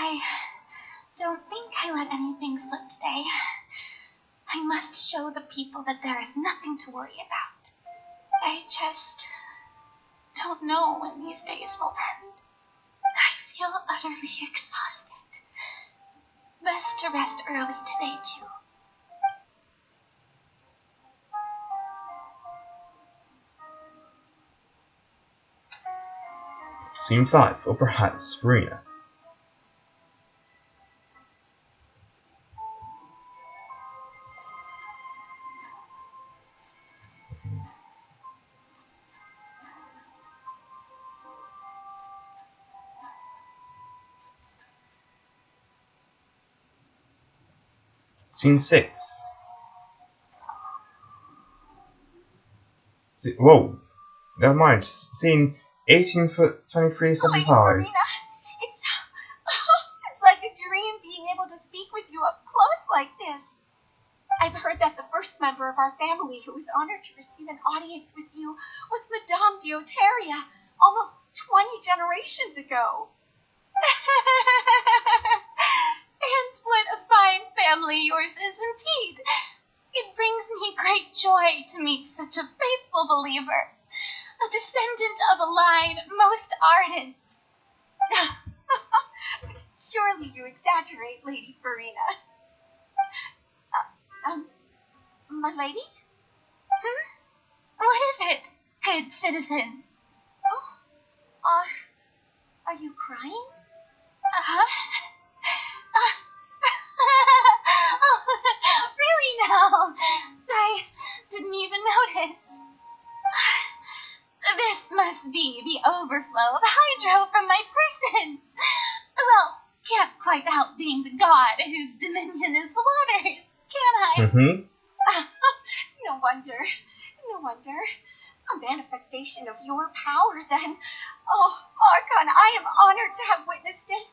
I don't think I let anything slip today. I must show the people that there is nothing to worry about. I just don't know when these days will end. I feel utterly exhausted. Best to rest early today, too. Scene 5, Opera House, Farina. Scene 6. Whoa. Never mind. Scene 18 for 2375. Farina, it's like a dream being able to speak with you up close like this. I've heard that the first member of our family who was honored to receive an audience with you was Madame Dioteria, almost 20 generations ago. And what a fine family yours is indeed. It brings me great joy to meet such a faithful believer, a descendant of a line most ardent. Surely you exaggerate, Lady Farina. My lady? What is it, good citizen? Oh, Are you crying? Really now? I didn't even notice. This must be the overflow of hydro from my person. Well, can't quite help being the god whose dominion is the waters, can I? No wonder. No wonder. A manifestation of your power, then. Oh, Archon, I am honored to have witnessed it.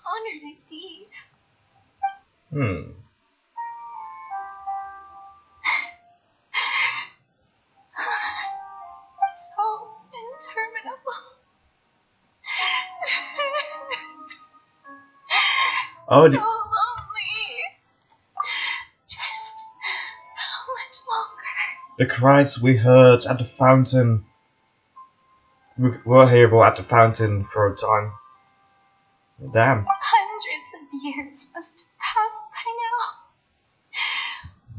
Honored indeed. So interminable. Oh, so lonely. Just how much longer? the cries we heard at the fountain. We were hearable at the fountain for a time. Damn. Hundreds of years must have passed by now.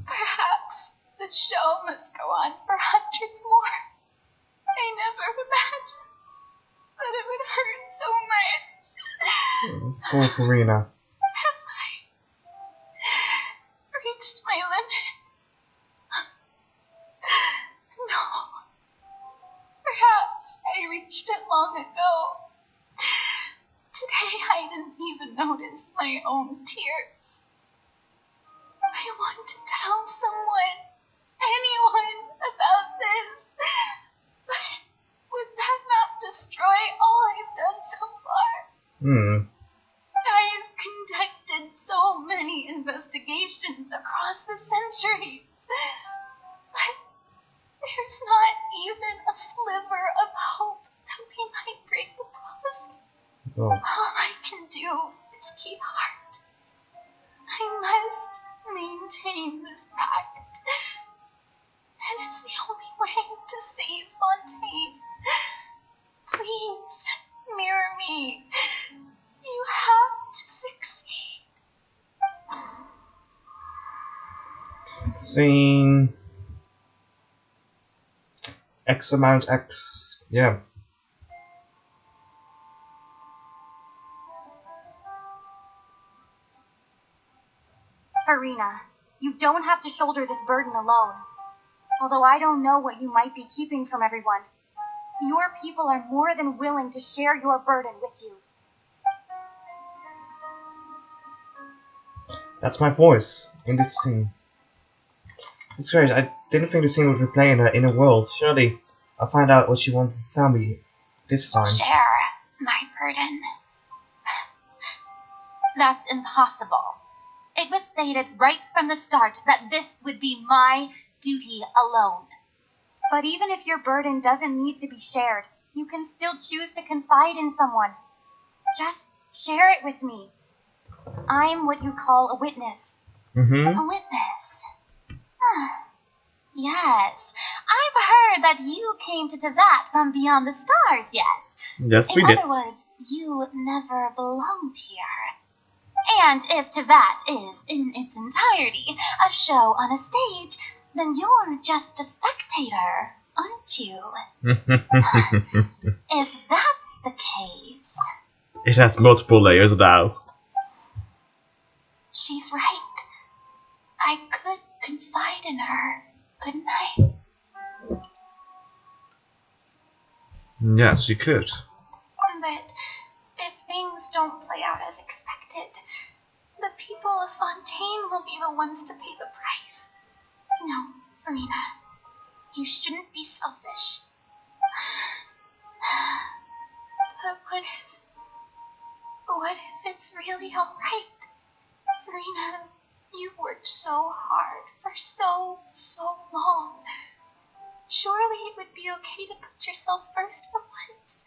Perhaps the show must go on for hundreds more. I never imagined that it would hurt so much. Poor Farina. Have I reached my limit? No. Perhaps I reached it long ago. Today I didn't even notice my own tears. I want to tell someone, anyone, about this. But would that not destroy all I've done so far? I've conducted so many investigations across the centuries. But there's not even a sliver of hope that we might break the prophecy. Oh. All I can do is keep heart. I must maintain this act. And it's the only way to save Fontaine. Please, mirror me. You have to succeed. Scene X amount X. Yeah. Farina, you don't have to shoulder this burden alone. Although I don't know what you might be keeping from everyone, your people are more than willing to share your burden with you. That's my voice in this scene. It's great. I didn't think the scene would replay in her inner world. Surely I'll find out what she wanted to tell me this time. Share my burden. That's impossible. It was stated right from the start that this would be my duty alone. But even if your burden doesn't need to be shared, you can still choose to confide in someone. Just share it with me. I'm what you call a witness. A witness. Yes, I've heard that you came to Teyvat from beyond the stars, yes? Yes, we did. In other words, you never belonged here. And if Teyvat is, in its entirety, a show on a stage, then you're just a spectator, aren't you? If that's the case... It has multiple layers now. She's right. I could confide in her, couldn't I? Yes, you could. But if things don't play out as expected, the people of Fontaine will be the ones to pay the price. No, Farina, you shouldn't be selfish. But what if it's really alright? Farina, you've worked so hard for so long. Surely it would be okay to put yourself first for once.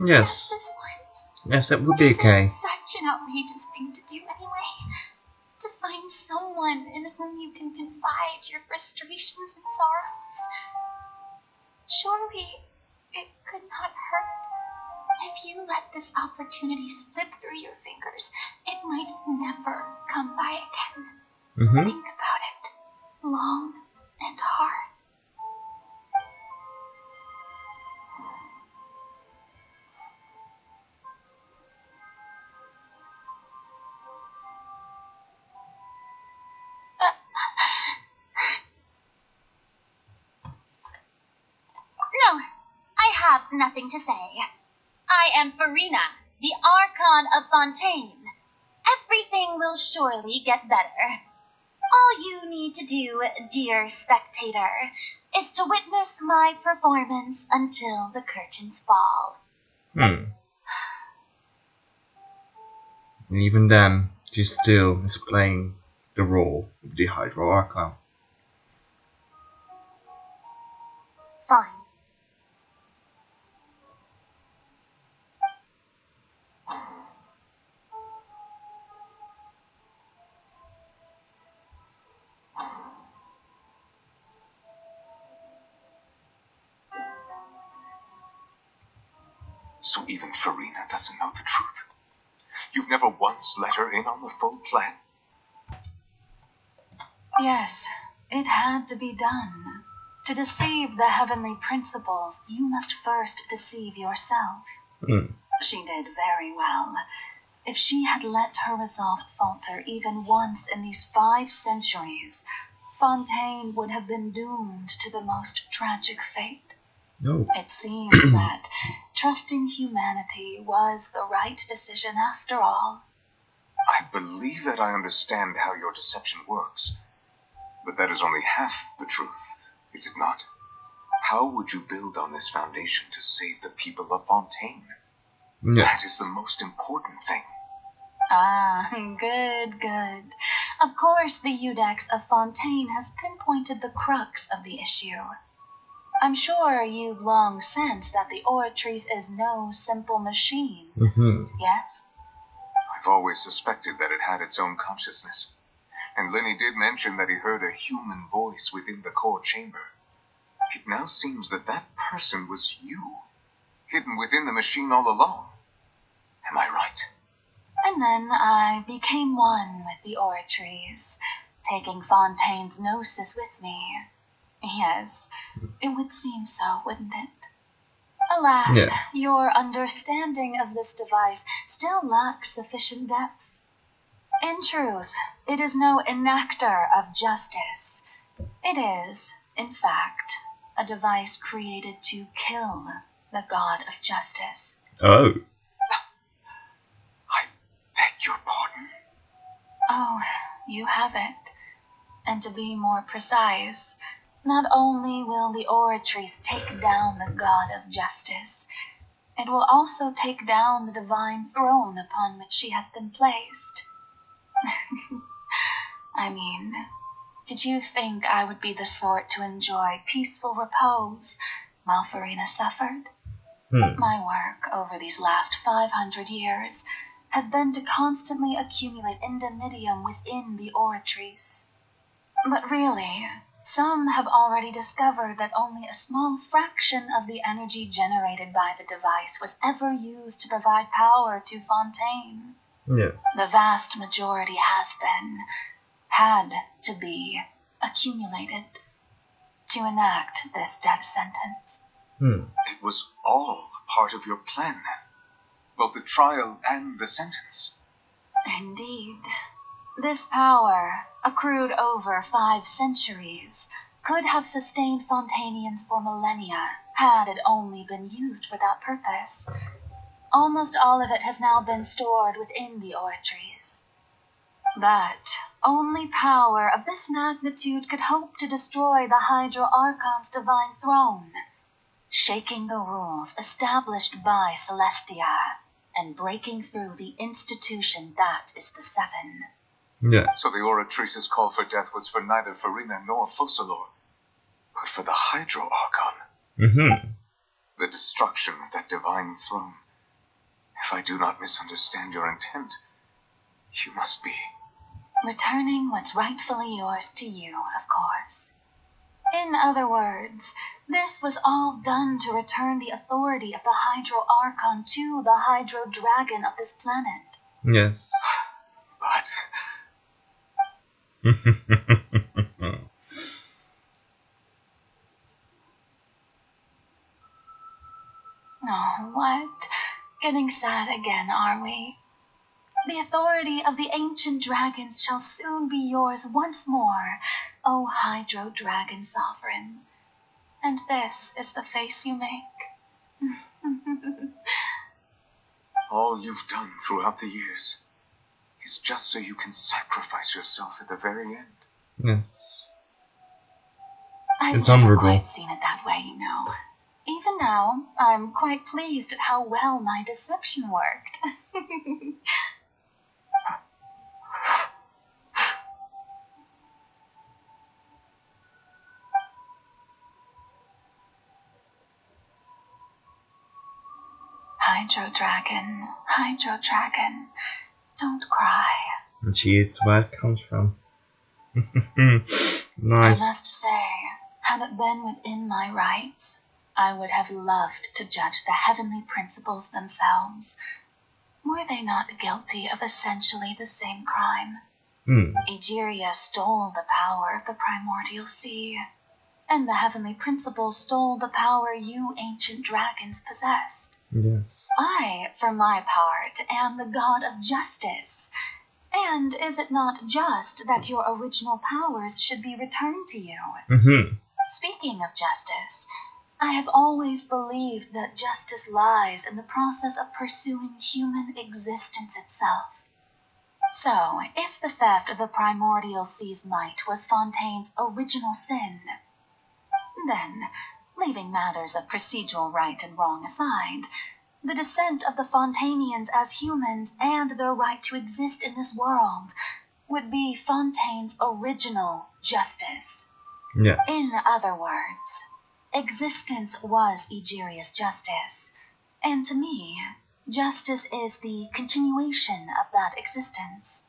Yes. Just this once. Yes, that would be okay. Isn't such an outrageous thing to do anyway. To find someone in whom you can confide your frustrations and sorrows. Surely it could not hurt. If you let this opportunity slip through your fingers, it might never come by again. Think about it. Long and hard. nothing to say. I am Farina, the Archon of Fontaine. Everything will surely get better. All you need to do, dear spectator, is to witness my performance until the curtains fall. And even then, she still is playing the role of the Hydro Archon. Fine. So even Farina doesn't know the truth. You've never once let her in on the full plan. Yes, it had to be done. To deceive the heavenly principles, you must first deceive yourself. She did very well. If she had let her resolve falter even once in these 5 centuries, Fontaine would have been doomed to the most tragic fate. No. It seems that trusting humanity was the right decision after all. I believe that I understand how your deception works. But that is only half the truth, is it not? How would you build on this foundation to save the people of Fontaine? Yes. That is the most important thing. Ah, good, good. Of course, the Eudex of Fontaine has pinpointed the crux of the issue. I'm sure you've long sensed that the Oratrice is no simple machine. Yes? I've always suspected that it had its own consciousness. And Lenny did mention that he heard a human voice within the core chamber. It now seems that that person was you, hidden within the machine all along. Am I right? And then I became one with the Oratrice, taking Fontaine's gnosis with me. Yes, it would seem so, wouldn't it? Alas, your understanding of this device still lacks sufficient depth. In truth, it is no enactor of justice. It is, in fact, a device created to kill the god of justice. Oh. I beg your pardon? Oh, you have it. And to be more precise, not only will the Oratrice take down the god of justice, it will also take down the divine throne upon which she has been placed. I mean, did you think I would be the sort to enjoy peaceful repose while Farina suffered? My work over these last 500 years has been to constantly accumulate indemnitium within the Oratrice. But really, some have already discovered that only a small fraction of the energy generated by the device was ever used to provide power to Fontaine. Yes. The vast majority had to be accumulated to enact this death sentence. It was all part of your plan, both the trial and the sentence. Indeed. This power, accrued over 5 centuries, could have sustained Fontainians for millennia had it only been used for that purpose. Almost all of it has now been stored within the Oratrice. But only power of this magnitude could hope to destroy the Hydro Archon's divine throne, shaking the rules established by Celestia and breaking through the institution that is the Seven. Yeah. So the Oratrice's call for death was for neither Farina nor Focalor, but for the Hydro Archon. The destruction of that divine throne. If I do not misunderstand your intent, you must be returning what's rightfully yours to you, of course. In other words, this was all done to return the authority of the Hydro Archon to the Hydro Dragon of this planet. Yes. But oh, what? Getting sad again, are we? The authority of the ancient dragons shall soon be yours once more, O Hydro Dragon Sovereign. And this is the face you make. All you've done throughout the years is just so you can sacrifice yourself at the very end. Yes. I've It's never honorable. quite seen it that way, you know. Even now, I'm quite pleased at how well my deception worked. Hydro Dragon, don't cry. And she is where it comes from. Nice. I must say, had it been within my rights, I would have loved to judge the heavenly principles themselves. Were they not guilty of essentially the same crime? Egeria stole the power of the primordial sea, and the heavenly principles stole the power you ancient dragons possessed. Yes. I, for my part, am the god of justice. And is it not just that your original powers should be returned to you? Speaking of justice, I have always believed that justice lies in the process of pursuing human existence itself. So, if the theft of the primordial sea's might was Fontaine's original sin, then, leaving matters of procedural right and wrong aside, the descent of the Fontainians as humans and their right to exist in this world would be Fontaine's original justice. Yes. In other words, existence was Egeria's justice, and to me, justice is the continuation of that existence.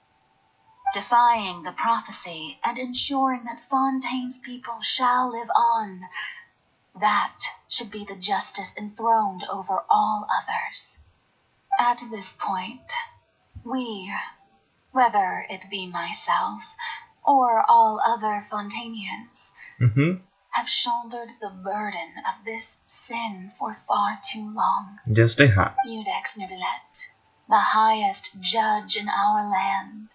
Defying the prophecy and ensuring that Fontaine's people shall live on, that should be the justice enthroned over all others. At this point, we, whether it be myself or all other Fontainians, have shouldered the burden of this sin for far too long. Yes, they have. Eudex Neuvillette, the highest judge in our land,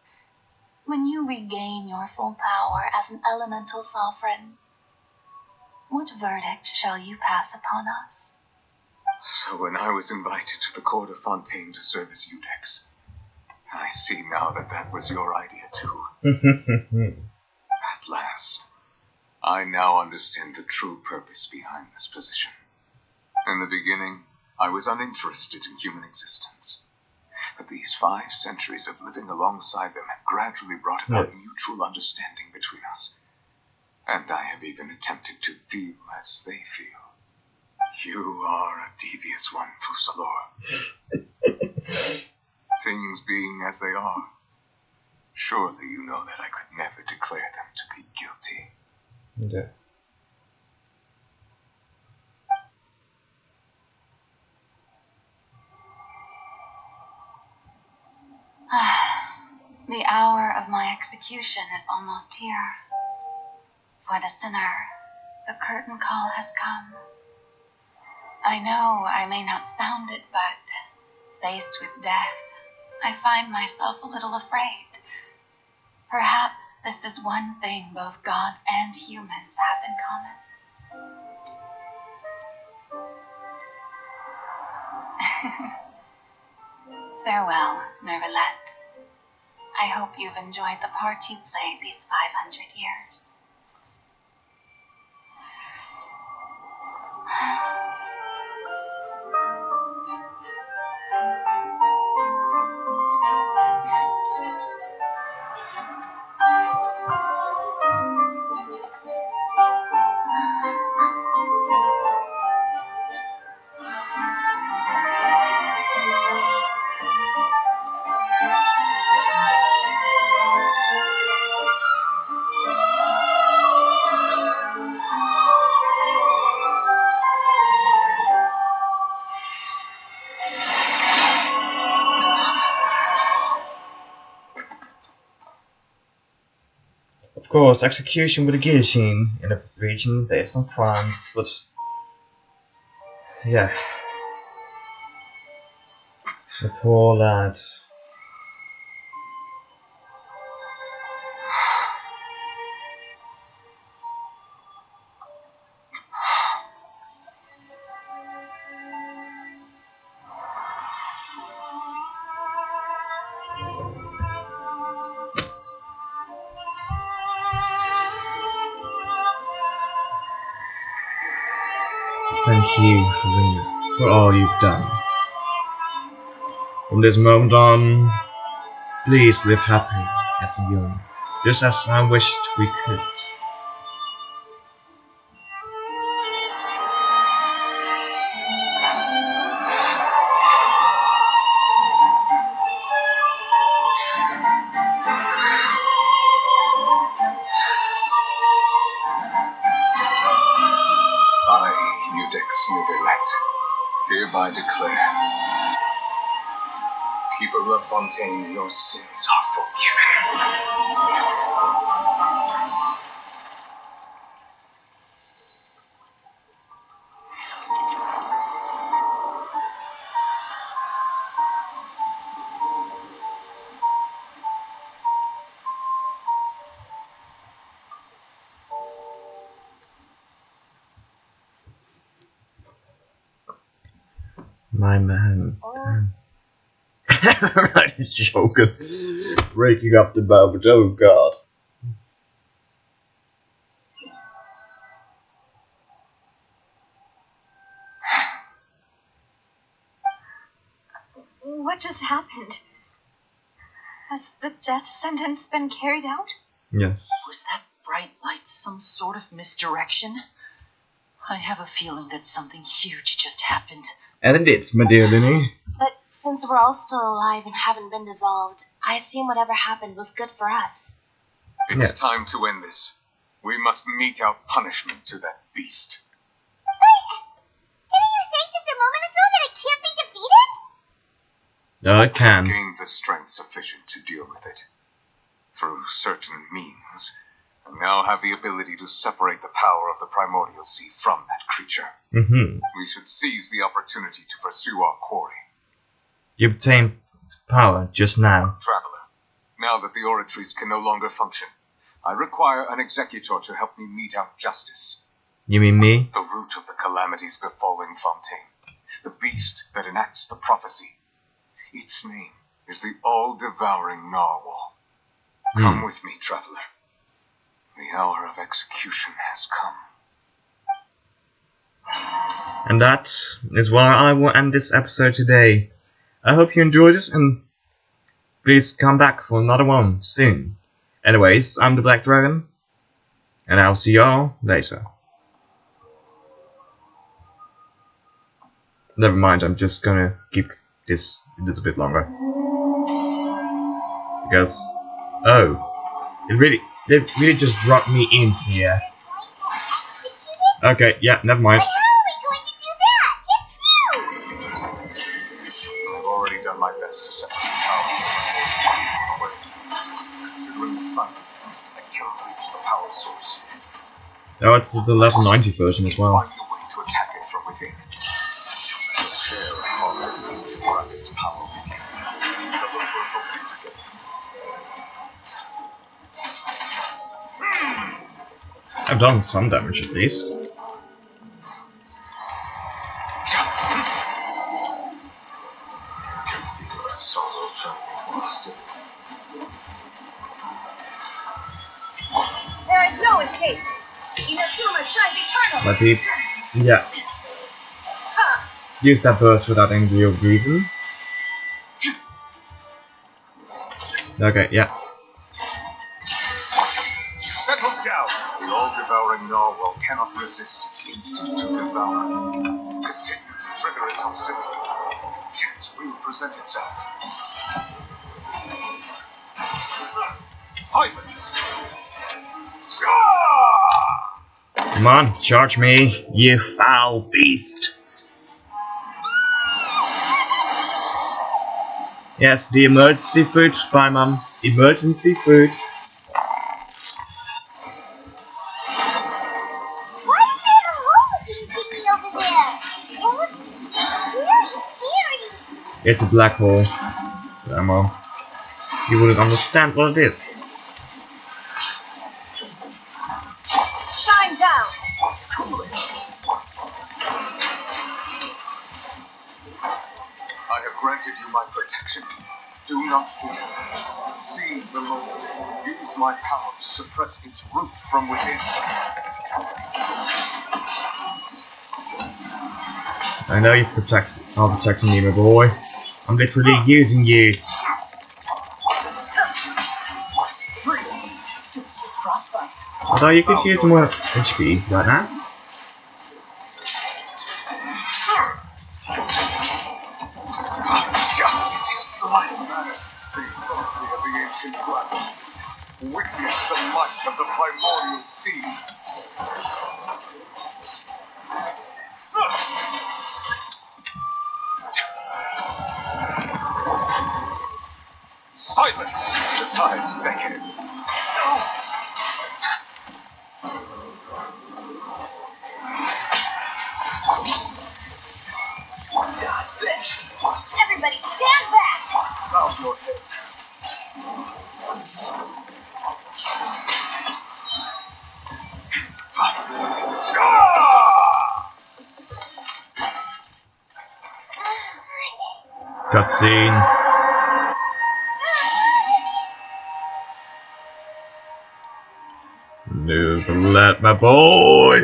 when you regain your full power as an elemental sovereign, what verdict shall you pass upon us? So when I was invited to the court of Fontaine to serve as Eudex, I see now that that was your idea too. At last, I now understand the true purpose behind this position. In the beginning, I was uninterested in human existence. But these 5 centuries of living alongside them have gradually brought about mutual understanding between us. And I have even attempted to feel as they feel. You are a devious one, Fussalor. Things being as they are, surely you know that I could never declare them to be guilty. Yeah. The hour of my execution is almost here. For the sinner, the curtain call has come. I know I may not sound it, but faced with death, I find myself a little afraid. Perhaps this is one thing both gods and humans have in common. Farewell, Neuvillette. I hope you've enjoyed the part you played these 500 years. Of course, execution with a guillotine in a region based on France was... yeah. The poor lad. Thank you, Farina, for all you've done. From this moment on, please live happy as young, just as I wished we could. Hereby declare, people of Fontaine, your sins are forgiven. My man. I'm just joking. Breaking up the moment, oh god. What just happened? Has the death sentence been carried out? Yes. Was that bright light some sort of misdirection? I have a feeling that something huge just happened. And it did, my dear Linny. But since we're all still alive and haven't been dissolved, I assume whatever happened was good for us. It's time to end this. We must mete out punishment to that beast. Didn't you say just a moment ago that it can't be defeated? No, it can. I've gained the strength sufficient to deal with it. Through certain means, I now have the ability to separate the power of the primordial sea from that creature. We should seize the opportunity to pursue our quarry. You obtained power just now. Traveler, now that the oratories can no longer function, I require an executor to help me mete out justice. You mean me? The root of the calamities befalling Fontaine. The beast that enacts the prophecy. Its name is the all-devouring narwhal. Come with me, traveler. The hour of execution has come. And that is why I will end this episode today. I hope you enjoyed it, and please come back for another one soon. Anyways, I'm the Black Dragon, and I'll see y'all later. Never mind, I'm just gonna keep this a little bit longer. Because, they really just dropped me in here. Okay, yeah, never mind. How are we going to do that? It's huge! I've already done my best to separate the power from the away. Considering the size of the beast, I cannot reach the power source. Oh, it's the level 90 version as well. Find a way to attack it from within. Share a horror to grab its power with you. The will work together. I've done some damage at least. There is no escape. Inazuma shines eternal. But he, yeah, use that burst without any real reason. Okay, yeah. Settle down. The all-devouring narwhal cannot resist its instinct to devour. Continue to trigger its hostility. Chance will present itself. Silence! Come on, charge me, you foul beast! Yes, the emergency food, Spy Mom. Emergency food. Why is there a hole thingy over there? Oh, it's very scary. It's a black hole. Mom. You wouldn't understand what it is. Shine down. I have granted you my protection. Do not fear. Seize the moment. Use my power to suppress its root from within. I know you're protecting me, my boy. I'm literally using you. Although you could use more HP right now. Justice is blind. Stay firmly of the ancient planets. Witness the might of the primordial sea. Silence! The tides beckon. Dodge this! Everybody stand back! Bow your head. Cutscene. Neuvillette, my boy!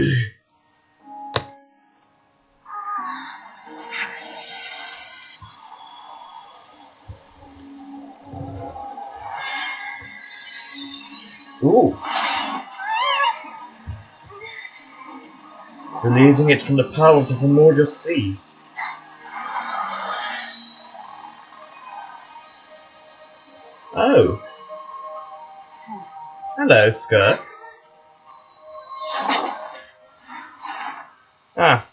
Ooh. Releasing it from the power of the primordial sea. Oh. Hello, Skirt. Ah,